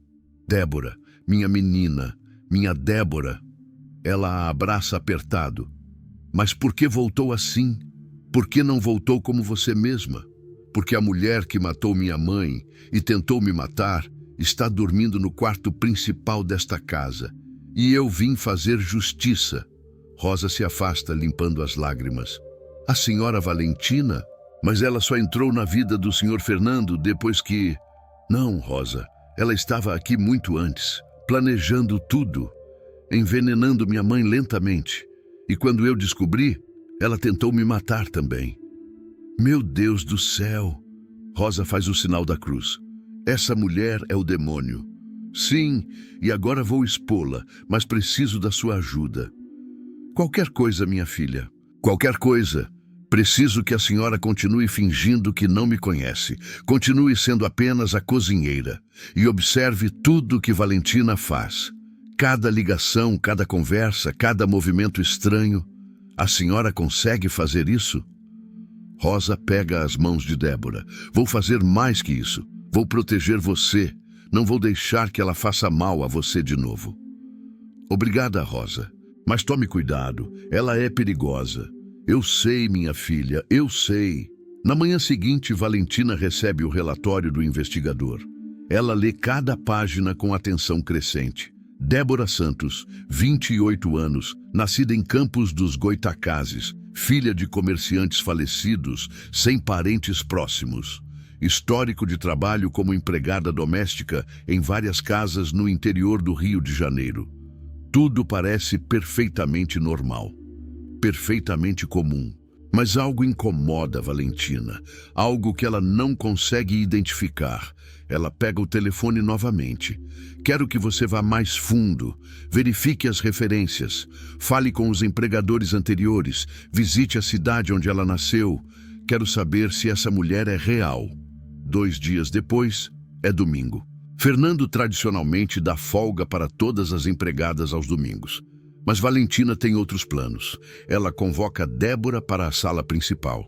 Débora, minha menina, minha Débora. Ela a abraça apertado. Mas por que voltou assim? Por que não voltou como você mesma? Porque a mulher que matou minha mãe e tentou me matar está dormindo no quarto principal desta casa. E eu vim fazer justiça. Rosa se afasta, limpando as lágrimas. A senhora Valentina? Mas ela só entrou na vida do senhor Fernando depois que... Não, Rosa, ela estava aqui muito antes, planejando tudo, envenenando minha mãe lentamente. E quando eu descobri, ela tentou me matar também. Meu Deus do céu! Rosa faz o sinal da cruz. Essa mulher é o demônio. Sim, e agora vou expô-la, mas preciso da sua ajuda. Qualquer coisa, minha filha. Qualquer coisa. Preciso que a senhora continue fingindo que não me conhece. Continue sendo apenas a cozinheira. E observe tudo que Valentina faz. Cada ligação, cada conversa, cada movimento estranho. A senhora consegue fazer isso? Rosa pega as mãos de Débora. Vou fazer mais que isso. Vou proteger você. Não vou deixar que ela faça mal a você de novo. Obrigada, Rosa. Mas tome cuidado. Ela é perigosa. Eu sei, minha filha, eu sei. Na manhã seguinte, Valentina recebe o relatório do investigador. Ela lê cada página com atenção crescente. Débora Santos, 28 anos, nascida em Campos dos Goitacazes, filha de comerciantes falecidos, sem parentes próximos. Histórico de trabalho como empregada doméstica em várias casas no interior do Rio de Janeiro. Tudo parece perfeitamente normal, perfeitamente comum. Mas algo incomoda Valentina, algo que ela não consegue identificar. Ela pega o telefone novamente. Quero que você vá mais fundo, verifique as referências, fale com os empregadores anteriores, visite a cidade onde ela nasceu. Quero saber se essa mulher é real. 2 dias depois, é domingo. Fernando tradicionalmente dá folga para todas as empregadas aos domingos. Mas Valentina tem outros planos. Ela convoca Débora para a sala principal.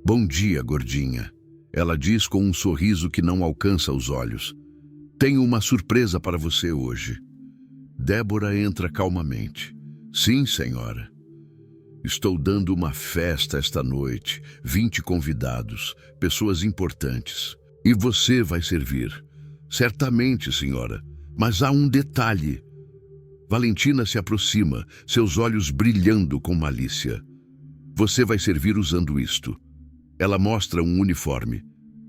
Bom dia, gordinha. Ela diz com um sorriso que não alcança os olhos. Tenho uma surpresa para você hoje. Débora entra calmamente. Sim, senhora. Estou dando uma festa esta noite. 20 convidados, pessoas importantes. E você vai servir. Certamente, senhora. Mas há um detalhe. Valentina se aproxima, seus olhos brilhando com malícia. Você vai servir usando isto. Ela mostra um uniforme.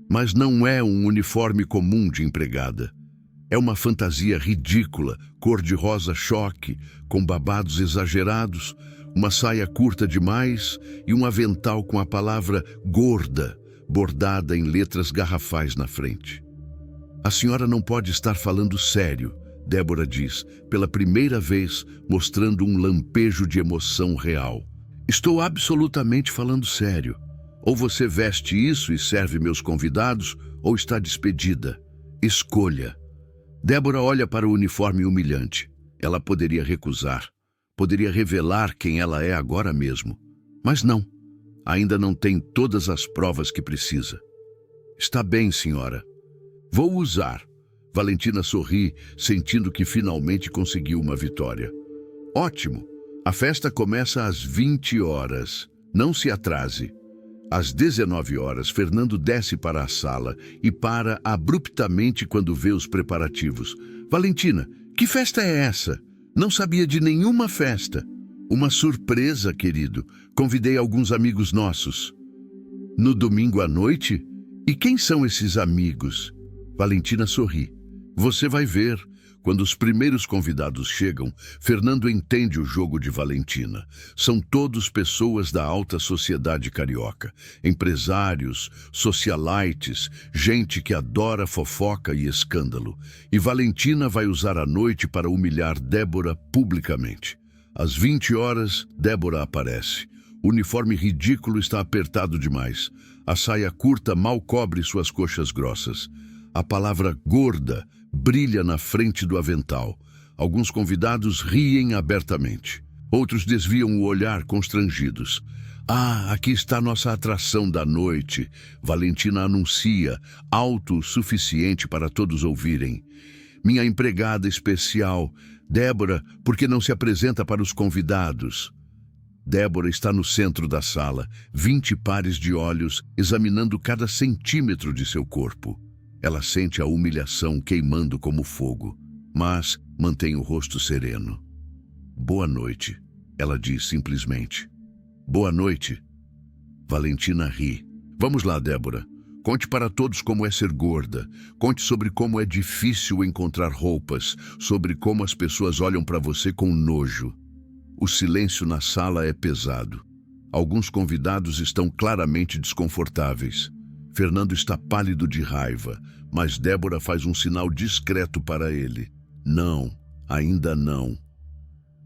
Mas não é um uniforme comum de empregada. É uma fantasia ridícula, cor-de-rosa choque, com babados exagerados, uma saia curta demais e um avental com a palavra gorda, bordada em letras garrafais na frente. A senhora não pode estar falando sério, Débora diz, pela primeira vez mostrando um lampejo de emoção real. Estou absolutamente falando sério. Ou você veste isso e serve meus convidados, ou está despedida. Escolha. Débora olha para o uniforme humilhante. Ela poderia recusar, Poderia revelar quem ela é agora mesmo. Mas não, ainda não tem todas as provas que precisa. Está bem, senhora. Vou usar. Valentina sorri, sentindo que finalmente conseguiu uma vitória. Ótimo. A festa começa às 20 horas. Não se atrase. Às 19 horas, Fernando desce para a sala e para abruptamente quando vê os preparativos. Valentina, que festa é essa? Não sabia de nenhuma festa. Uma surpresa, querido. Convidei alguns amigos nossos. No domingo à noite? E quem são esses amigos? Valentina sorri. Você vai ver. Quando os primeiros convidados chegam, Fernando entende o jogo de Valentina. São todos pessoas da alta sociedade carioca, empresários, socialites, gente que adora fofoca e escândalo. E Valentina vai usar a noite para humilhar Débora publicamente. Às 20 horas, Débora aparece. O uniforme ridículo está apertado demais. A saia curta mal cobre suas coxas grossas. A palavra gorda brilha na frente do avental. Alguns convidados riem abertamente. Outros desviam o olhar constrangidos. Ah, aqui está nossa atração da noite. Valentina anuncia, alto o suficiente para todos ouvirem. Minha empregada especial, Débora, por que não se apresenta para os convidados? Débora está no centro da sala, 20 pares de olhos, examinando cada centímetro de seu corpo. Ela sente a humilhação queimando como fogo, mas mantém o rosto sereno. Boa noite, ela diz simplesmente. Boa noite. Valentina ri. Vamos lá, Débora. Conte para todos como é ser gorda. Conte sobre como é difícil encontrar roupas, sobre como as pessoas olham para você com nojo. O silêncio na sala é pesado. Alguns convidados estão claramente desconfortáveis. Fernando está pálido de raiva, mas Débora faz um sinal discreto para ele. Não, ainda não.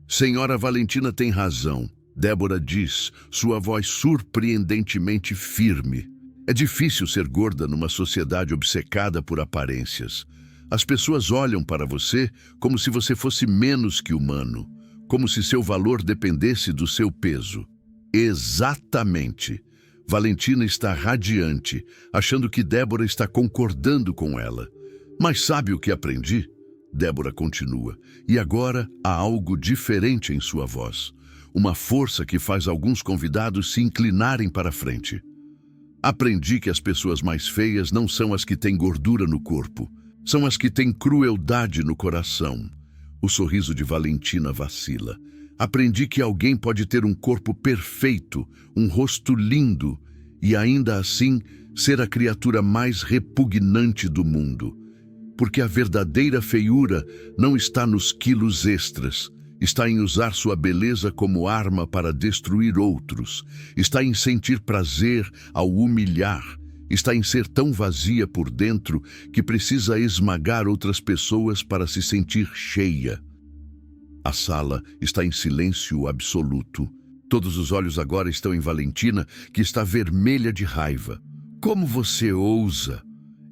Senhora Valentina tem razão, Débora diz, sua voz surpreendentemente firme. É difícil ser gorda numa sociedade obcecada por aparências. As pessoas olham para você como se você fosse menos que humano, como se seu valor dependesse do seu peso. Exatamente. Valentina está radiante, achando que Débora está concordando com ela. Mas sabe o que aprendi? Débora continua. E agora há algo diferente em sua voz. Uma força que faz alguns convidados se inclinarem para a frente. Aprendi que as pessoas mais feias não são as que têm gordura no corpo. São as que têm crueldade no coração. O sorriso de Valentina vacila. Aprendi que alguém pode ter um corpo perfeito, um rosto lindo, e ainda assim ser a criatura mais repugnante do mundo. Porque a verdadeira feiura não está nos quilos extras, está em usar sua beleza como arma para destruir outros, está em sentir prazer ao humilhar, está em ser tão vazia por dentro que precisa esmagar outras pessoas para se sentir cheia. A sala está em silêncio absoluto. Todos os olhos agora estão em Valentina, que está vermelha de raiva. Como você ousa?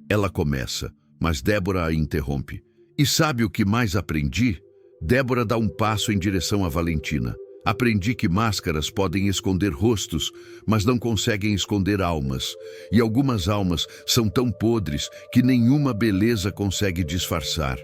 Ela começa, mas Débora a interrompe. E sabe o que mais aprendi? Débora dá um passo em direção a Valentina. Aprendi que máscaras podem esconder rostos, mas não conseguem esconder almas. E algumas almas são tão podres que nenhuma beleza consegue disfarçar.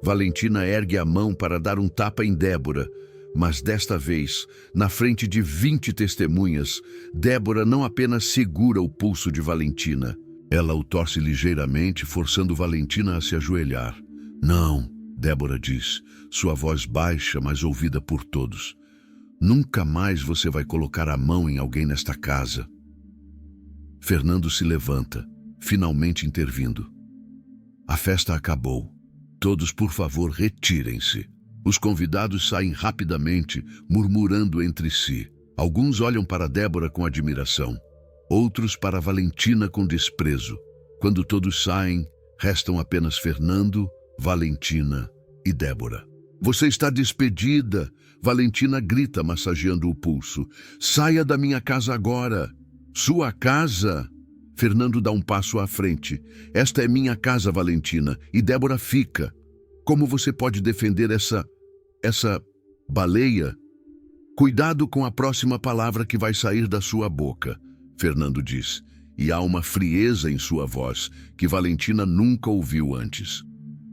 Valentina ergue a mão para dar um tapa em Débora, mas desta vez, na frente de 20 testemunhas, Débora não apenas segura o pulso de Valentina. Ela o torce ligeiramente, forçando Valentina a se ajoelhar. Não, Débora diz, sua voz baixa, mas ouvida por todos. Nunca mais você vai colocar a mão em alguém nesta casa. Fernando se levanta, finalmente intervindo. A festa acabou. Todos, por favor, retirem-se. Os convidados saem rapidamente, murmurando entre si. Alguns olham para Débora com admiração, outros para Valentina com desprezo. Quando todos saem, restam apenas Fernando, Valentina e Débora. Você está despedida, Valentina grita, massageando o pulso. Saia da minha casa agora. Sua casa? Fernando dá um passo à frente. Esta é minha casa, Valentina, e Débora fica. Como você pode defender essa Baleia? Cuidado com a próxima palavra que vai sair da sua boca, Fernando diz, e há uma frieza em sua voz que Valentina nunca ouviu antes.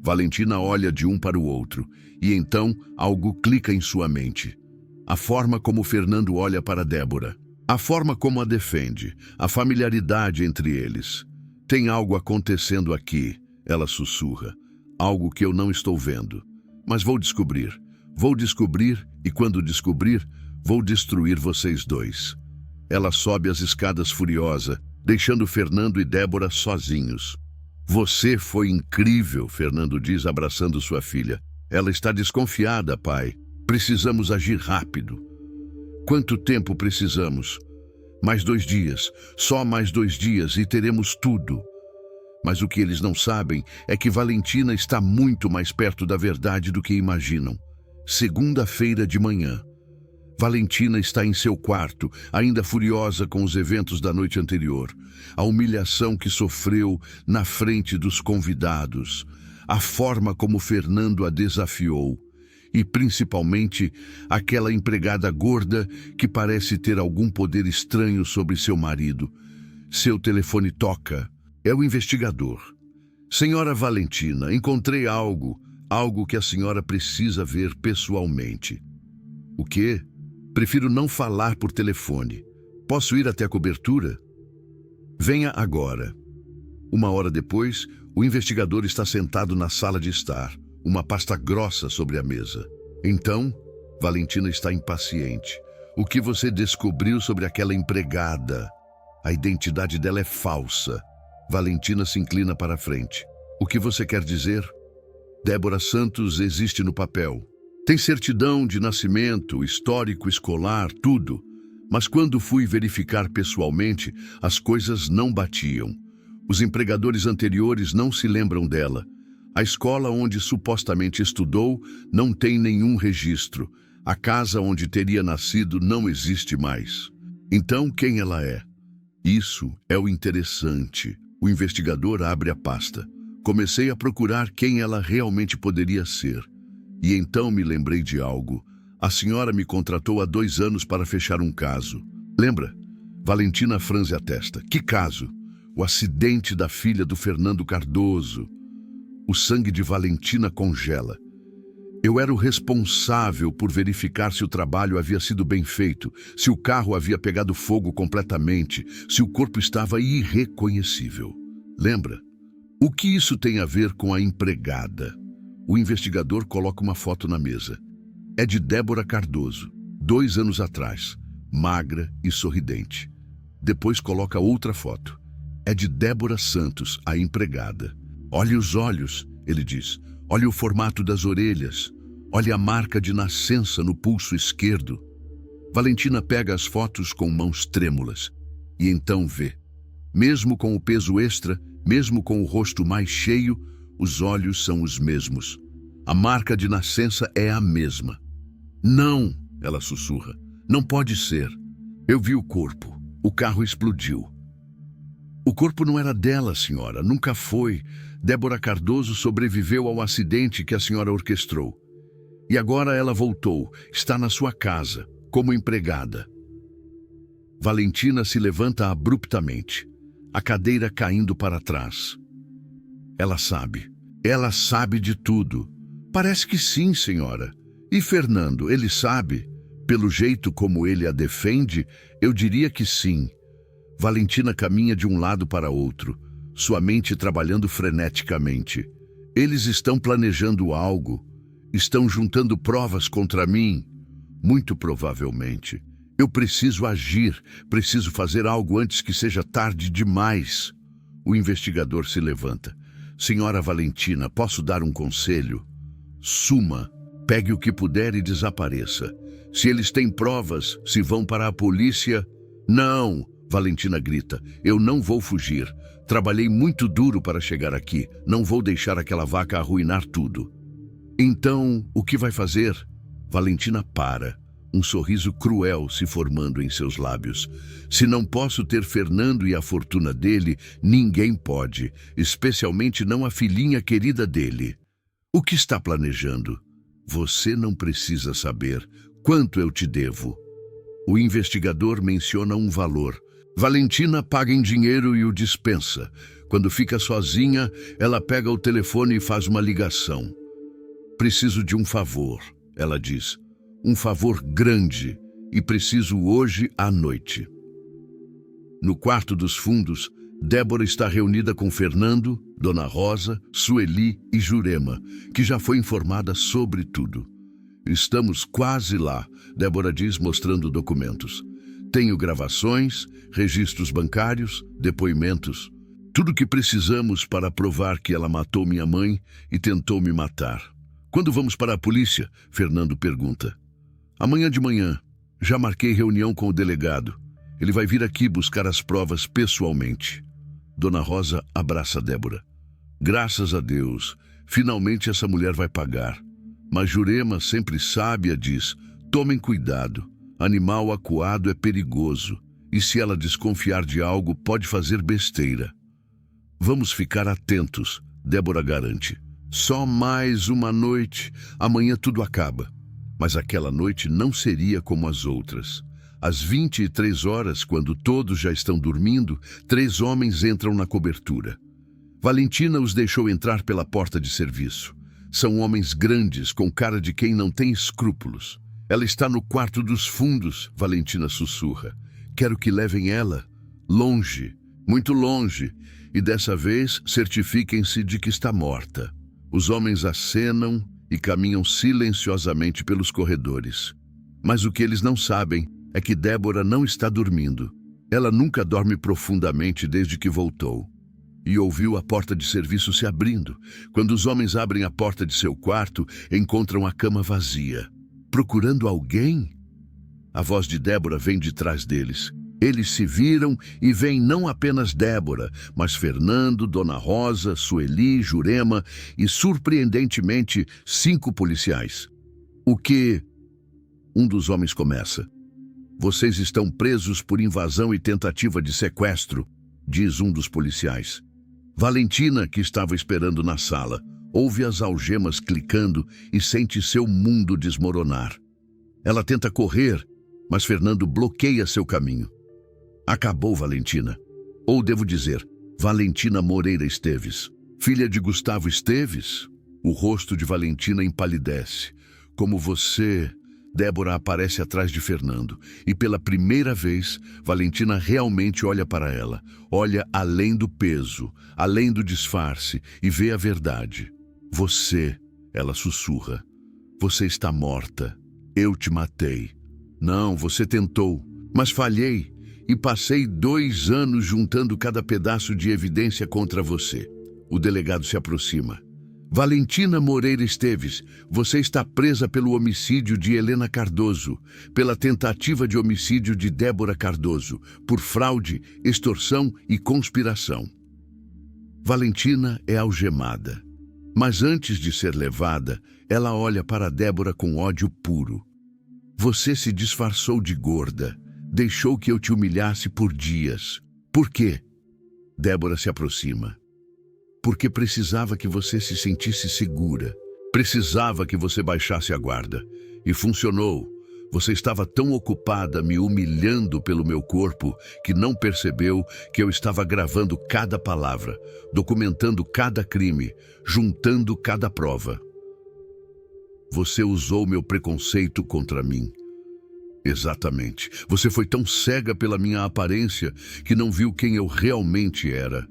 Valentina olha de um para o outro, e então algo clica em sua mente. A forma como Fernando olha para Débora, a forma como a defende, a familiaridade entre eles. Tem algo acontecendo aqui, ela sussurra, algo que eu não estou vendo. Mas vou descobrir e quando descobrir, vou destruir vocês dois. Ela sobe as escadas furiosa, deixando Fernando e Débora sozinhos. Você foi incrível, Fernando diz, abraçando sua filha. Ela está desconfiada, pai. Precisamos agir rápido. Quanto tempo precisamos? Mais 2 dias, só mais 2 dias e teremos tudo. Mas o que eles não sabem é que Valentina está muito mais perto da verdade do que imaginam. Segunda-feira de manhã. Valentina está em seu quarto, ainda furiosa com os eventos da noite anterior. A humilhação que sofreu na frente dos convidados. A forma como Fernando a desafiou. E principalmente aquela empregada gorda que parece ter algum poder estranho sobre seu marido. Seu telefone toca. É o investigador. Senhora Valentina, encontrei algo que a senhora precisa ver pessoalmente. O quê? Prefiro não falar por telefone. Posso ir até a cobertura? Venha agora. 1 hora depois, o investigador está sentado na sala de estar, uma pasta grossa sobre a mesa. Então, Valentina está impaciente. O que você descobriu sobre aquela empregada? A identidade dela é falsa. Valentina se inclina para a frente. O que você quer dizer? Débora Santos existe no papel. Tem certidão de nascimento, histórico escolar, tudo. Mas quando fui verificar pessoalmente, as coisas não batiam. Os empregadores anteriores não se lembram dela. A escola onde supostamente estudou não tem nenhum registro. A casa onde teria nascido não existe mais. Então, quem ela é? Isso é o interessante. O investigador abre a pasta. Comecei a procurar quem ela realmente poderia ser. E então me lembrei de algo. A senhora me contratou há 2 anos para fechar um caso. Lembra? Valentina franze a testa. Que caso? O acidente da filha do Fernando Cardoso. O sangue de Valentina congela. Eu era o responsável por verificar se o trabalho havia sido bem feito, se o carro havia pegado fogo completamente, se o corpo estava irreconhecível. Lembra? O que isso tem a ver com a empregada? O investigador coloca uma foto na mesa. É de Débora Cardoso, 2 anos atrás, magra e sorridente. Depois coloca outra foto. É de Débora Santos, a empregada. Olhe os olhos, ele diz. Olhe o formato das orelhas. Olhe a marca de nascença no pulso esquerdo. Valentina pega as fotos com mãos trêmulas. E então vê. Mesmo com o peso extra, mesmo com o rosto mais cheio, os olhos são os mesmos. A marca de nascença é a mesma. Não, ela sussurra. Não pode ser. Eu vi o corpo. O carro explodiu. O corpo não era dela, senhora. Nunca foi. Débora Cardoso sobreviveu ao acidente que a senhora orquestrou. E agora ela voltou. Está na sua casa, como empregada. Valentina se levanta abruptamente. A cadeira caindo para trás. Ela sabe de tudo. Parece que sim, senhora. E Fernando, ele sabe? Pelo jeito como ele a defende, eu diria que sim. Valentina caminha de um lado para outro, sua mente trabalhando freneticamente. Eles estão planejando algo. Estão juntando provas contra mim. Muito provavelmente. Eu preciso agir, preciso fazer algo antes que seja tarde demais. O investigador se levanta. Senhora Valentina, posso dar um conselho? Suma, pegue o que puder e desapareça. Se eles têm provas, se vão para a polícia... Não, Valentina grita, eu não vou fugir. Trabalhei muito duro para chegar aqui. Não vou deixar aquela vaca arruinar tudo. Então, o que vai fazer? Valentina para. Um sorriso cruel se formando em seus lábios. Se não posso ter Fernando e a fortuna dele, ninguém pode, especialmente não a filhinha querida dele. O que está planejando? Você não precisa saber quanto eu te devo. O investigador menciona um valor. Valentina paga em dinheiro e o dispensa. Quando fica sozinha, ela pega o telefone e faz uma ligação. Preciso de um favor, ela diz. Um favor grande e preciso hoje à noite. No quarto dos fundos, Débora está reunida com Fernando, Dona Rosa, Sueli e Jurema, que já foi informada sobre tudo. Estamos quase lá, Débora diz, mostrando documentos. Tenho gravações, registros bancários, depoimentos. Tudo que precisamos para provar que ela matou minha mãe e tentou me matar. Quando vamos para a polícia? Fernando pergunta. Amanhã de manhã. Já marquei reunião com o delegado. Ele vai vir aqui buscar as provas pessoalmente. Dona Rosa abraça Débora. Graças a Deus, finalmente essa mulher vai pagar. Mas Jurema, sempre sábia, diz, tomem cuidado. Animal acuado é perigoso. E se ela desconfiar de algo, pode fazer besteira. Vamos ficar atentos, Débora garante. Só mais uma noite, amanhã tudo acaba. Mas aquela noite não seria como as outras. Às 23h, quando todos já estão dormindo, 3 homens entram na cobertura. Valentina os deixou entrar pela porta de serviço. São homens grandes, com cara de quem não tem escrúpulos. Ela está no quarto dos fundos, Valentina sussurra. Quero que levem ela longe, muito longe, e dessa vez certifiquem-se de que está morta. Os homens acenam e caminham silenciosamente pelos corredores. Mas o que eles não sabem é que Débora não está dormindo. Ela nunca dorme profundamente desde que voltou. E ouviu a porta de serviço se abrindo. Quando os homens abrem a porta de seu quarto, encontram a cama vazia. Procurando alguém? A voz de Débora vem de trás deles. Eles se viram e veem não apenas Débora, mas Fernando, Dona Rosa, Sueli, Jurema e, surpreendentemente, 5 policiais. O que? Um dos homens começa. Vocês estão presos por invasão e tentativa de sequestro, diz um dos policiais. Valentina, que estava esperando na sala, ouve as algemas clicando e sente seu mundo desmoronar. Ela tenta correr, mas Fernando bloqueia seu caminho. Acabou, Valentina. Ou devo dizer, Valentina Moreira Esteves. Filha de Gustavo Esteves? O rosto de Valentina empalidece. Como você... Débora aparece atrás de Fernando e pela primeira vez, Valentina realmente olha para ela. Olha além do peso, além do disfarce e vê a verdade. Você, ela sussurra. Você está morta. Eu te matei. Não, você tentou, mas falhei e passei 2 anos juntando cada pedaço de evidência contra você. O delegado se aproxima. Valentina Moreira Esteves, você está presa pelo homicídio de Helena Cardoso, pela tentativa de homicídio de Débora Cardoso, por fraude, extorsão e conspiração. Valentina é algemada, mas antes de ser levada, ela olha para Débora com ódio puro. Você se disfarçou de gorda, deixou que eu te humilhasse por dias. Por quê? Débora se aproxima. Porque precisava que você se sentisse segura. Precisava que você baixasse a guarda. E funcionou. Você estava tão ocupada me humilhando pelo meu corpo que não percebeu que eu estava gravando cada palavra, documentando cada crime, juntando cada prova. Você usou meu preconceito contra mim. Exatamente. Você foi tão cega pela minha aparência que não viu quem eu realmente era.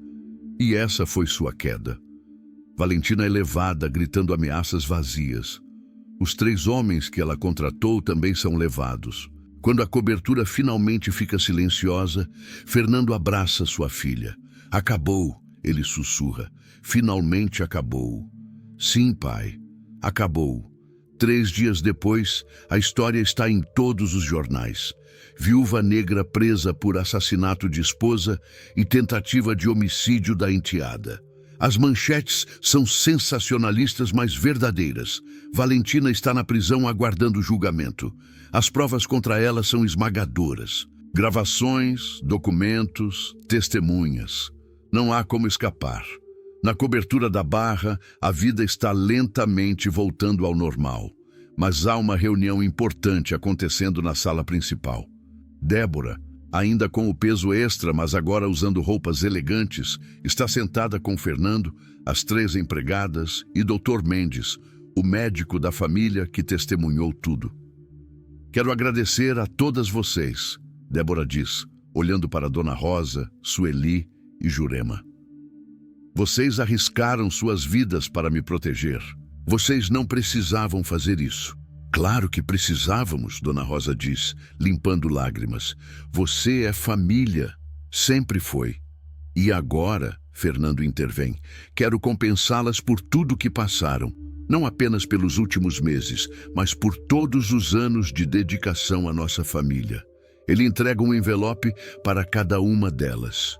E essa foi sua queda. Valentina é levada, gritando ameaças vazias. Os 3 homens que ela contratou também são levados. Quando a cobertura finalmente fica silenciosa, Fernando abraça sua filha. Acabou, ele sussurra. Finalmente acabou. Sim, pai, acabou. 3 dias depois, a história está em todos os jornais. Viúva negra presa por assassinato de esposa e tentativa de homicídio da enteada. As manchetes são sensacionalistas, mas verdadeiras. Valentina está na prisão aguardando julgamento. As provas contra ela são esmagadoras. Gravações, documentos, testemunhas. Não há como escapar. Na cobertura da barra, a vida está lentamente voltando ao normal. mas há uma reunião importante acontecendo na sala principal. Débora, ainda com o peso extra, mas agora usando roupas elegantes, está sentada com Fernando, as 3 empregadas e Dr. Mendes, o médico da família que testemunhou tudo. Quero agradecer a todas vocês, Débora diz, olhando para Dona Rosa, Sueli e Jurema. Vocês arriscaram suas vidas para me proteger. Vocês não precisavam fazer isso. Claro que precisávamos, Dona Rosa diz, limpando lágrimas. Você é família. Sempre foi. E agora, Fernando intervém, quero compensá-las por tudo que passaram. Não apenas pelos últimos meses, mas por todos os anos de dedicação à nossa família. Ele entrega um envelope para cada uma delas.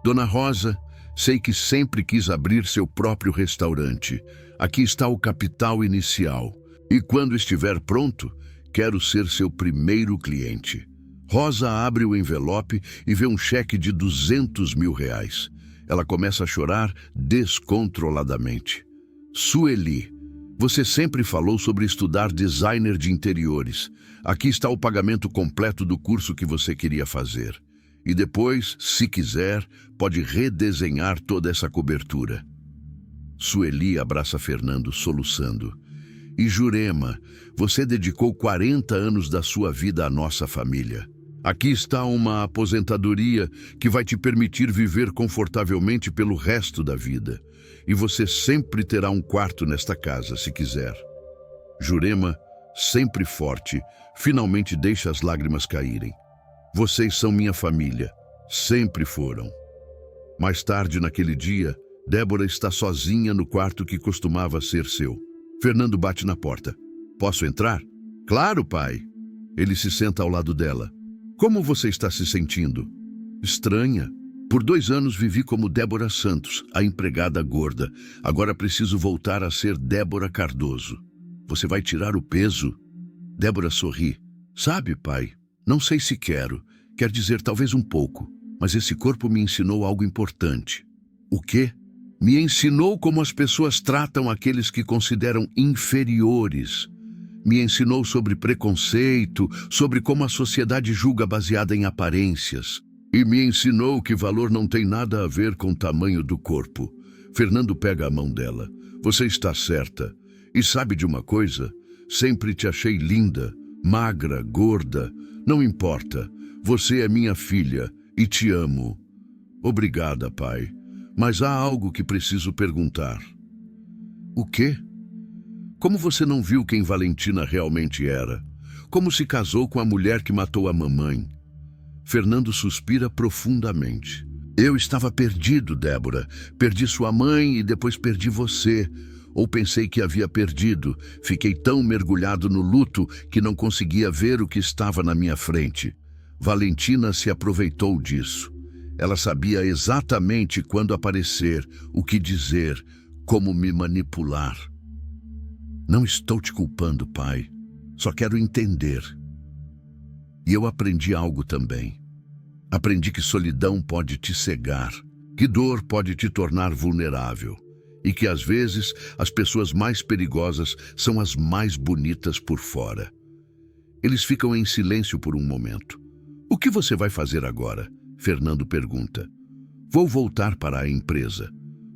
Dona Rosa, sei que sempre quis abrir seu próprio restaurante. Aqui está o capital inicial. E quando estiver pronto, quero ser seu primeiro cliente. Rosa abre o envelope e vê um cheque de R$200 mil. Ela começa a chorar descontroladamente. Sueli, você sempre falou sobre estudar designer de interiores. Aqui está o pagamento completo do curso que você queria fazer. E depois, se quiser, pode redesenhar toda essa cobertura. Sueli abraça Fernando, soluçando. E Jurema, você dedicou 40 anos da sua vida à nossa família. Aqui está uma aposentadoria que vai te permitir viver confortavelmente pelo resto da vida. E você sempre terá um quarto nesta casa, se quiser. Jurema, sempre forte, finalmente deixa as lágrimas caírem. Vocês são minha família. Sempre foram. Mais tarde naquele dia, Débora está sozinha no quarto que costumava ser seu. Fernando bate na porta. Posso entrar? Claro, pai. Ele se senta ao lado dela. Como você está se sentindo? Estranha. Por 2 anos vivi como Débora Santos, a empregada gorda. Agora preciso voltar a ser Débora Cardoso. Você vai tirar o peso? Débora sorri. Sabe, pai, não sei se quero. Quer dizer, talvez um pouco. Mas esse corpo me ensinou algo importante. O quê? Me ensinou como as pessoas tratam aqueles que consideram inferiores. Me ensinou sobre preconceito, sobre como a sociedade julga baseada em aparências. E me ensinou que valor não tem nada a ver com o tamanho do corpo. Fernando pega a mão dela. Você está certa. E sabe de uma coisa? Sempre te achei linda, magra, gorda. Não importa. Você é minha filha e te amo. Obrigada, pai. Mas há algo que preciso perguntar. O quê? Como você não viu quem Valentina realmente era? Como se casou com a mulher que matou a mamãe? Fernando suspira profundamente. Eu estava perdido, Débora. Perdi sua mãe e depois perdi você. Ou pensei que havia perdido. Fiquei tão mergulhado no luto que não conseguia ver o que estava na minha frente. Valentina se aproveitou disso. Ela sabia exatamente quando aparecer, o que dizer, como me manipular. Não estou te culpando, pai. Só quero entender. E eu aprendi algo também. Aprendi que solidão pode te cegar, que dor pode te tornar vulnerável e que às vezes as pessoas mais perigosas são as mais bonitas por fora. Eles ficam em silêncio por um momento. O que você vai fazer agora? Fernando pergunta. Vou voltar para a empresa.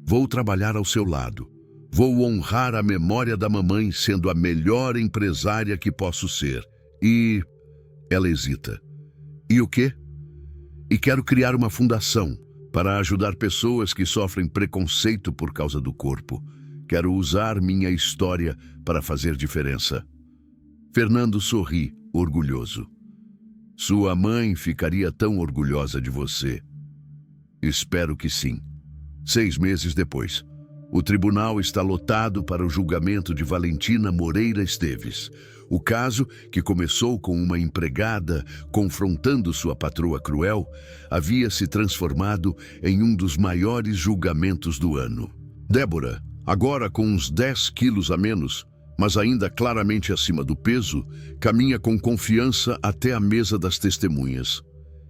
Vou trabalhar ao seu lado. Vou honrar a memória da mamãe sendo a melhor empresária que posso ser. E... Ela hesita. E o quê? E quero criar uma fundação para ajudar pessoas que sofrem preconceito por causa do corpo. Quero usar minha história para fazer diferença. Fernando sorri, orgulhoso. Sua mãe ficaria tão orgulhosa de você. Espero que sim. 6 meses depois, o tribunal está lotado para o julgamento de Valentina Moreira Esteves. O caso, que começou com uma empregada confrontando sua patroa cruel, havia se transformado em um dos maiores julgamentos do ano. Débora, agora com uns 10 quilos a menos, mas ainda claramente acima do peso, caminha com confiança até a mesa das testemunhas.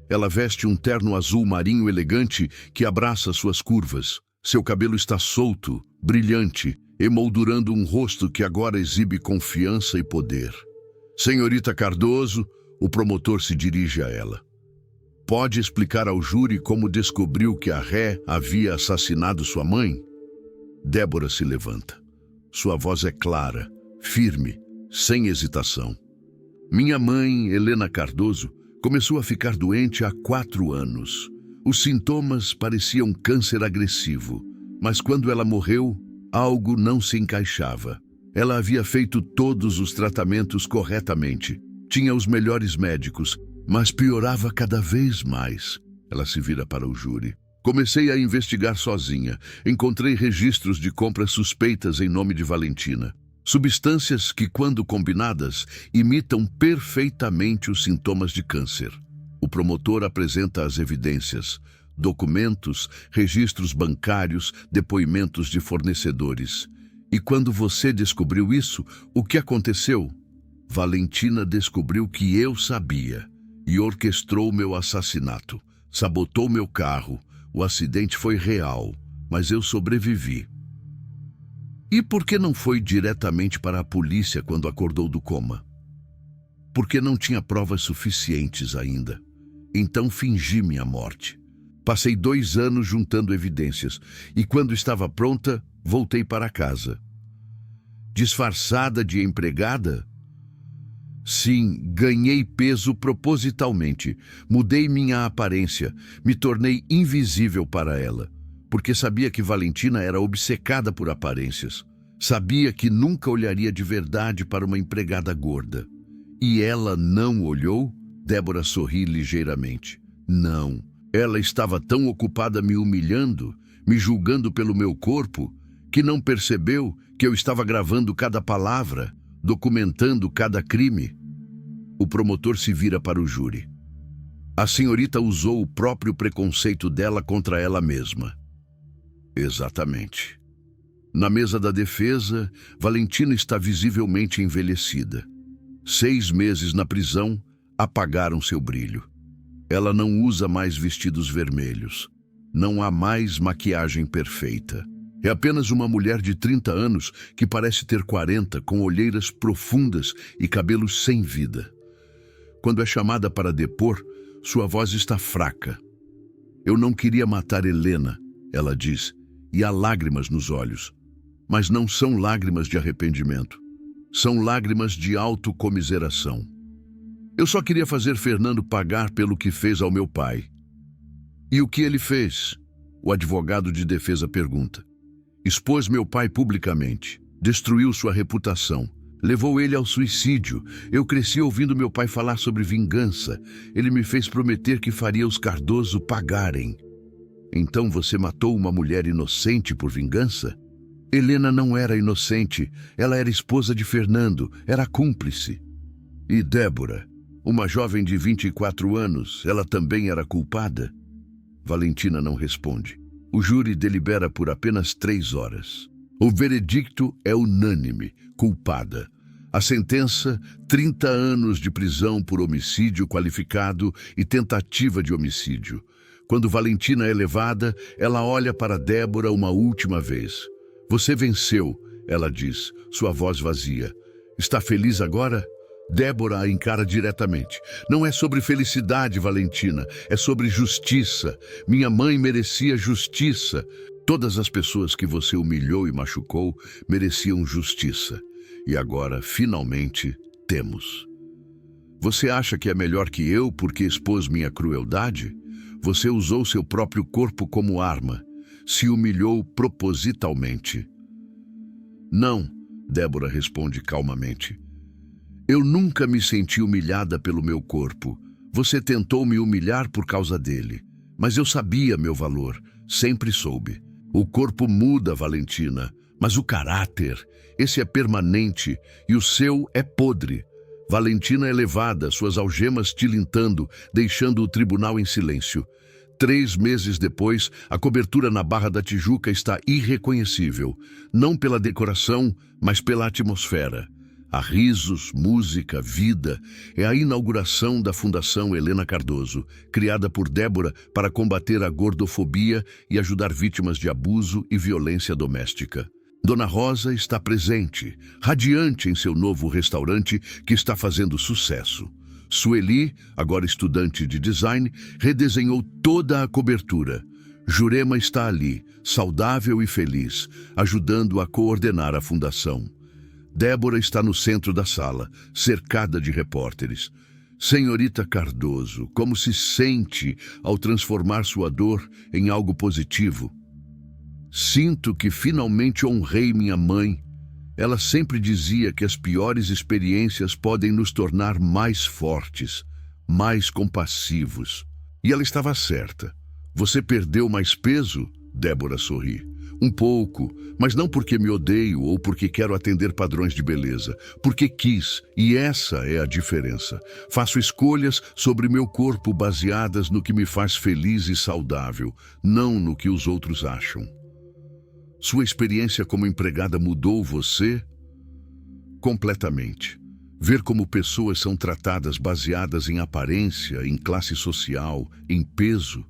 Ela veste um terno azul marinho elegante que abraça suas curvas. Seu cabelo está solto, brilhante, emoldurando um rosto que agora exibe confiança e poder. Senhorita Cardoso, o promotor se dirige a ela. Pode explicar ao júri como descobriu que a ré havia assassinado sua mãe? Débora se levanta. Sua voz é clara, firme, sem hesitação. Minha mãe, Helena Cardoso, começou a ficar doente há 4 anos. Os sintomas pareciam câncer agressivo, mas quando ela morreu, algo não se encaixava. Ela havia feito todos os tratamentos corretamente, tinha os melhores médicos, mas piorava cada vez mais. Ela se vira para o júri. Comecei a investigar sozinha. Encontrei registros de compras suspeitas em nome de Valentina. Substâncias que, quando combinadas, imitam perfeitamente os sintomas de câncer. O promotor apresenta as evidências, documentos, registros bancários, depoimentos de fornecedores. E quando você descobriu isso, o que aconteceu? Valentina descobriu que eu sabia e orquestrou meu assassinato. Sabotou meu carro. O acidente foi real, mas eu sobrevivi. E por que não foi diretamente para a polícia quando acordou do coma? Porque não tinha provas suficientes ainda. Então fingi minha morte. Passei 2 anos juntando evidências e quando estava pronta, voltei para casa. Disfarçada de empregada? Sim, ganhei peso propositalmente. Mudei minha aparência, me tornei invisível para ela, porque sabia que Valentina era obcecada por aparências. Sabia que nunca olharia de verdade para uma empregada gorda. E ela não olhou? Débora sorri ligeiramente. Não, ela estava tão ocupada me humilhando, me julgando pelo meu corpo, que não percebeu que eu estava gravando cada palavra, documentando cada crime. O promotor se vira para o júri. A senhorita usou o próprio preconceito dela contra ela mesma. Exatamente. Na mesa da defesa, Valentina está visivelmente envelhecida. 6 meses na prisão apagaram seu brilho. Ela não usa mais vestidos vermelhos. Não há mais maquiagem perfeita. É apenas uma mulher de 30 anos que parece ter 40, com olheiras profundas e cabelos sem vida. Quando é chamada para depor, sua voz está fraca. Eu não queria matar Helena, ela diz, e há lágrimas nos olhos. Mas não são lágrimas de arrependimento. São lágrimas de autocomiseração. Eu só queria fazer Fernando pagar pelo que fez ao meu pai. E o que ele fez? O advogado de defesa pergunta. Expôs meu pai publicamente, destruiu sua reputação, levou ele ao suicídio. Eu cresci ouvindo meu pai falar sobre vingança. Ele me fez prometer que faria os Cardoso pagarem. Então você matou uma mulher inocente por vingança? Helena não era inocente, ela era esposa de Fernando, era cúmplice. E Débora, uma jovem de 24 anos, ela também era culpada? Valentina não responde. O júri delibera por apenas 3 horas. O veredicto é unânime, culpada. A sentença, 30 anos de prisão por homicídio qualificado e tentativa de homicídio. Quando Valentina é levada, ela olha para Débora uma última vez. Você venceu, ela diz, sua voz vazia. Está feliz agora? Débora a encara diretamente. Não é sobre felicidade, Valentina, é sobre justiça. Minha mãe merecia justiça. Todas as pessoas que você humilhou e machucou mereciam justiça. E agora, finalmente, temos. Você acha que é melhor que eu porque expôs minha crueldade? Você usou seu próprio corpo como arma. Se humilhou propositalmente. Não, Débora responde calmamente. Eu nunca me senti humilhada pelo meu corpo. Você tentou me humilhar por causa dele. Mas eu sabia meu valor, sempre soube. O corpo muda, Valentina, mas o caráter, esse é permanente e o seu é podre. Valentina é levada, suas algemas tilintando, deixando o tribunal em silêncio. 3 meses depois, a cobertura na Barra da Tijuca está irreconhecível, não pela decoração, mas pela atmosfera. Há risos, música, vida. É a inauguração da Fundação Helena Cardoso, criada por Débora para combater a gordofobia e ajudar vítimas de abuso e violência doméstica. Dona Rosa está presente, radiante em seu novo restaurante que está fazendo sucesso. Sueli, agora estudante de design, redesenhou toda a cobertura. Jurema está ali, saudável e feliz, ajudando a coordenar a fundação. Débora está no centro da sala, cercada de repórteres. Senhorita Cardoso, como se sente ao transformar sua dor em algo positivo? Sinto que finalmente honrei minha mãe. Ela sempre dizia que as piores experiências podem nos tornar mais fortes, mais compassivos. E ela estava certa. Você perdeu mais peso? Débora sorri. Um pouco, mas não porque me odeio ou porque quero atender padrões de beleza. Porque quis, e essa é a diferença. Faço escolhas sobre meu corpo baseadas no que me faz feliz e saudável, não no que os outros acham. Sua experiência como empregada mudou você? Completamente. Ver como pessoas são tratadas baseadas em aparência, em classe social, em peso,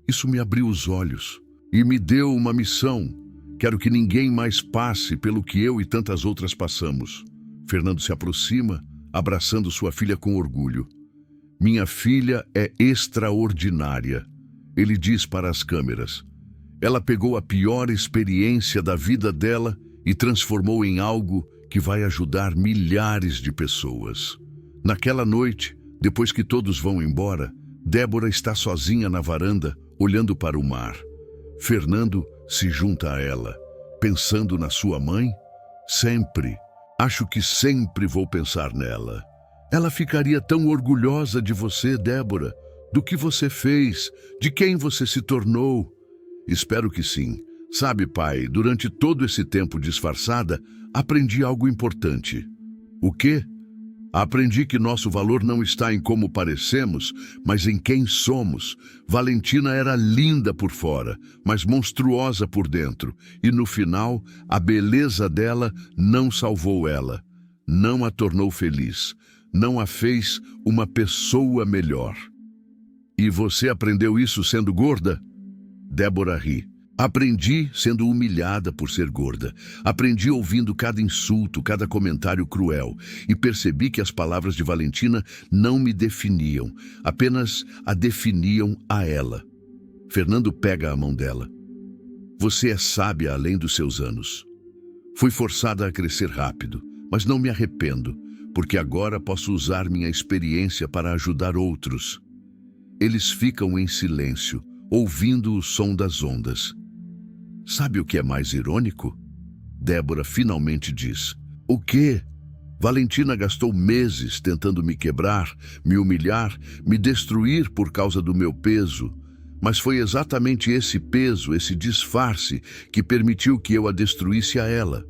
isso me abriu os olhos e me deu uma missão. Quero que ninguém mais passe pelo que eu e tantas outras passamos. Fernando se aproxima, abraçando sua filha com orgulho. Minha filha é extraordinária, ele diz para as câmeras. Ela pegou a pior experiência da vida dela e transformou em algo que vai ajudar milhares de pessoas. Naquela noite, depois que todos vão embora, Débora está sozinha na varanda, olhando para o mar. Fernando se junta a ela, pensando na sua mãe? Sempre. Acho que sempre vou pensar nela. Ela ficaria tão orgulhosa de você, Débora, do que você fez, de quem você se tornou. Espero que sim. Sabe, pai, durante todo esse tempo disfarçada, aprendi algo importante. O quê? Aprendi que nosso valor não está em como parecemos, mas em quem somos. Valentina era linda por fora, mas monstruosa por dentro. E no final, a beleza dela não salvou ela. Não a tornou feliz. Não a fez uma pessoa melhor. E você aprendeu isso sendo gorda? Débora ri. Aprendi sendo humilhada por ser gorda. Aprendi ouvindo cada insulto, cada comentário cruel. E percebi que as palavras de Valentina não me definiam, apenas a definiam a ela. Fernando pega a mão dela. Você é sábia além dos seus anos. Fui forçada a crescer rápido, mas não me arrependo, porque agora posso usar minha experiência para ajudar outros. Eles ficam em silêncio, ouvindo o som das ondas. Sabe o que é mais irônico? Débora finalmente diz. O quê? Valentina gastou meses tentando me quebrar, me humilhar, me destruir por causa do meu peso. Mas foi exatamente esse peso, esse disfarce, que permitiu que eu a destruísse a ela.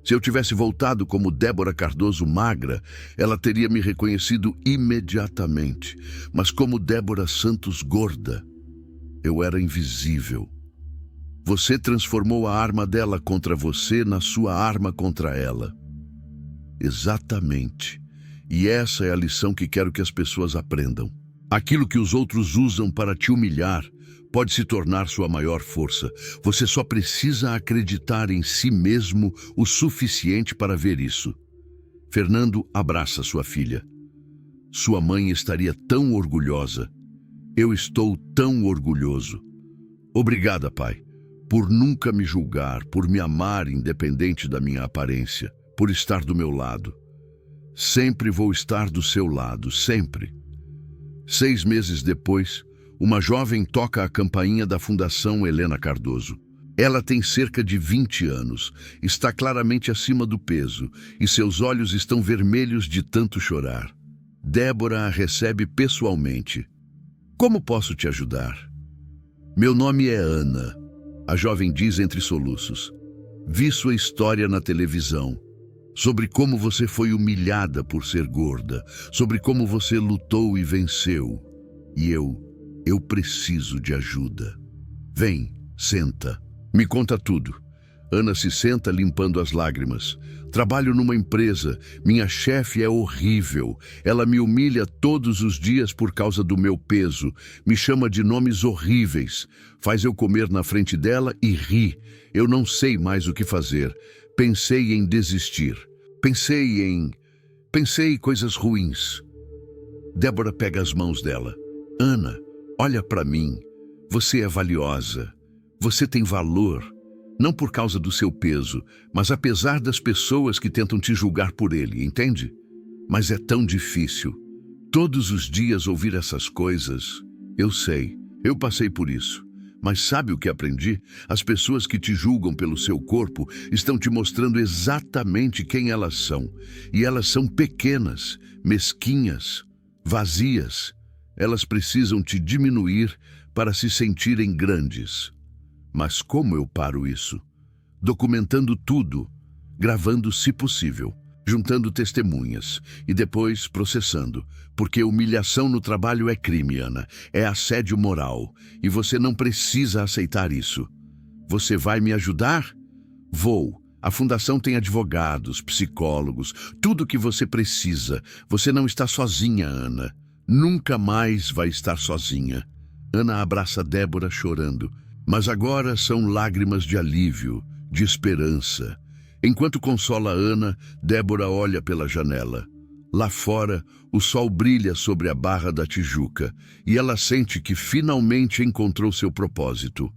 Se eu tivesse voltado como Débora Cardoso magra, ela teria me reconhecido imediatamente. Mas como Débora Santos gorda, eu era invisível. Você transformou a arma dela contra você na sua arma contra ela. Exatamente. E essa é a lição que quero que as pessoas aprendam. Aquilo que os outros usam para te humilhar pode se tornar sua maior força. Você só precisa acreditar em si mesmo o suficiente para ver isso. Fernando abraça sua filha. Sua mãe estaria tão orgulhosa. Eu estou tão orgulhoso. Obrigada, pai, por nunca me julgar, por me amar independente da minha aparência, por estar do meu lado. Sempre vou estar do seu lado, sempre. 6 meses depois, uma jovem toca a campainha da Fundação Helena Cardoso. Ela tem cerca de 20 anos, está claramente acima do peso e seus olhos estão vermelhos de tanto chorar. Débora a recebe pessoalmente. Como posso te ajudar? Meu nome é Ana, a jovem diz entre soluços. Vi sua história na televisão, sobre como você foi humilhada por ser gorda, sobre como você lutou e venceu. E eu preciso de ajuda. Vem, senta. Me conta tudo. Ana se senta limpando as lágrimas. Trabalho numa empresa. Minha chefe é horrível. Ela me humilha todos os dias por causa do meu peso. Me chama de nomes horríveis. Faz eu comer na frente dela e ri. Eu não sei mais o que fazer. Pensei em desistir. Pensei coisas ruins. Débora pega as mãos dela. Ana, olha para mim. Você é valiosa. Você tem valor. Não por causa do seu peso, mas apesar das pessoas que tentam te julgar por ele, entende? Mas é tão difícil. Todos os dias ouvir essas coisas. Eu sei, eu passei por isso. Mas sabe o que aprendi? As pessoas que te julgam pelo seu corpo estão te mostrando exatamente quem elas são. E elas são pequenas, mesquinhas, vazias. Elas precisam te diminuir para se sentirem grandes. Mas como eu paro isso? Documentando tudo, gravando se possível, juntando testemunhas e depois processando. Porque humilhação no trabalho é crime, Ana. É assédio moral. E você não precisa aceitar isso. Você vai me ajudar? Vou. A fundação tem advogados, psicólogos, tudo o que você precisa. Você não está sozinha, Ana. Nunca mais vai estar sozinha. Ana abraça Débora chorando. Mas agora são lágrimas de alívio, de esperança. Enquanto consola Ana, Débora olha pela janela. Lá fora, o sol brilha sobre a Barra da Tijuca e ela sente que finalmente encontrou seu propósito.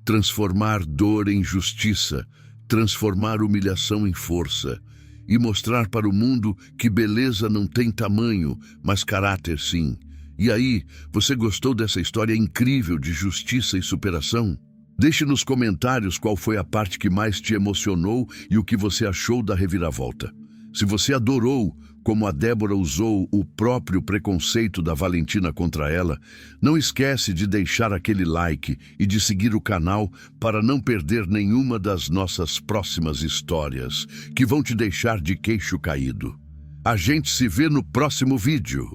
Transformar dor em justiça, transformar humilhação em força e mostrar para o mundo que beleza não tem tamanho, mas caráter sim. E aí, você gostou dessa história incrível de justiça e superação? Deixe nos comentários qual foi a parte que mais te emocionou e o que você achou da reviravolta. Se você adorou como a Débora usou o próprio preconceito da Valentina contra ela, não esquece de deixar aquele like e de seguir o canal para não perder nenhuma das nossas próximas histórias, que vão te deixar de queixo caído. A gente se vê no próximo vídeo.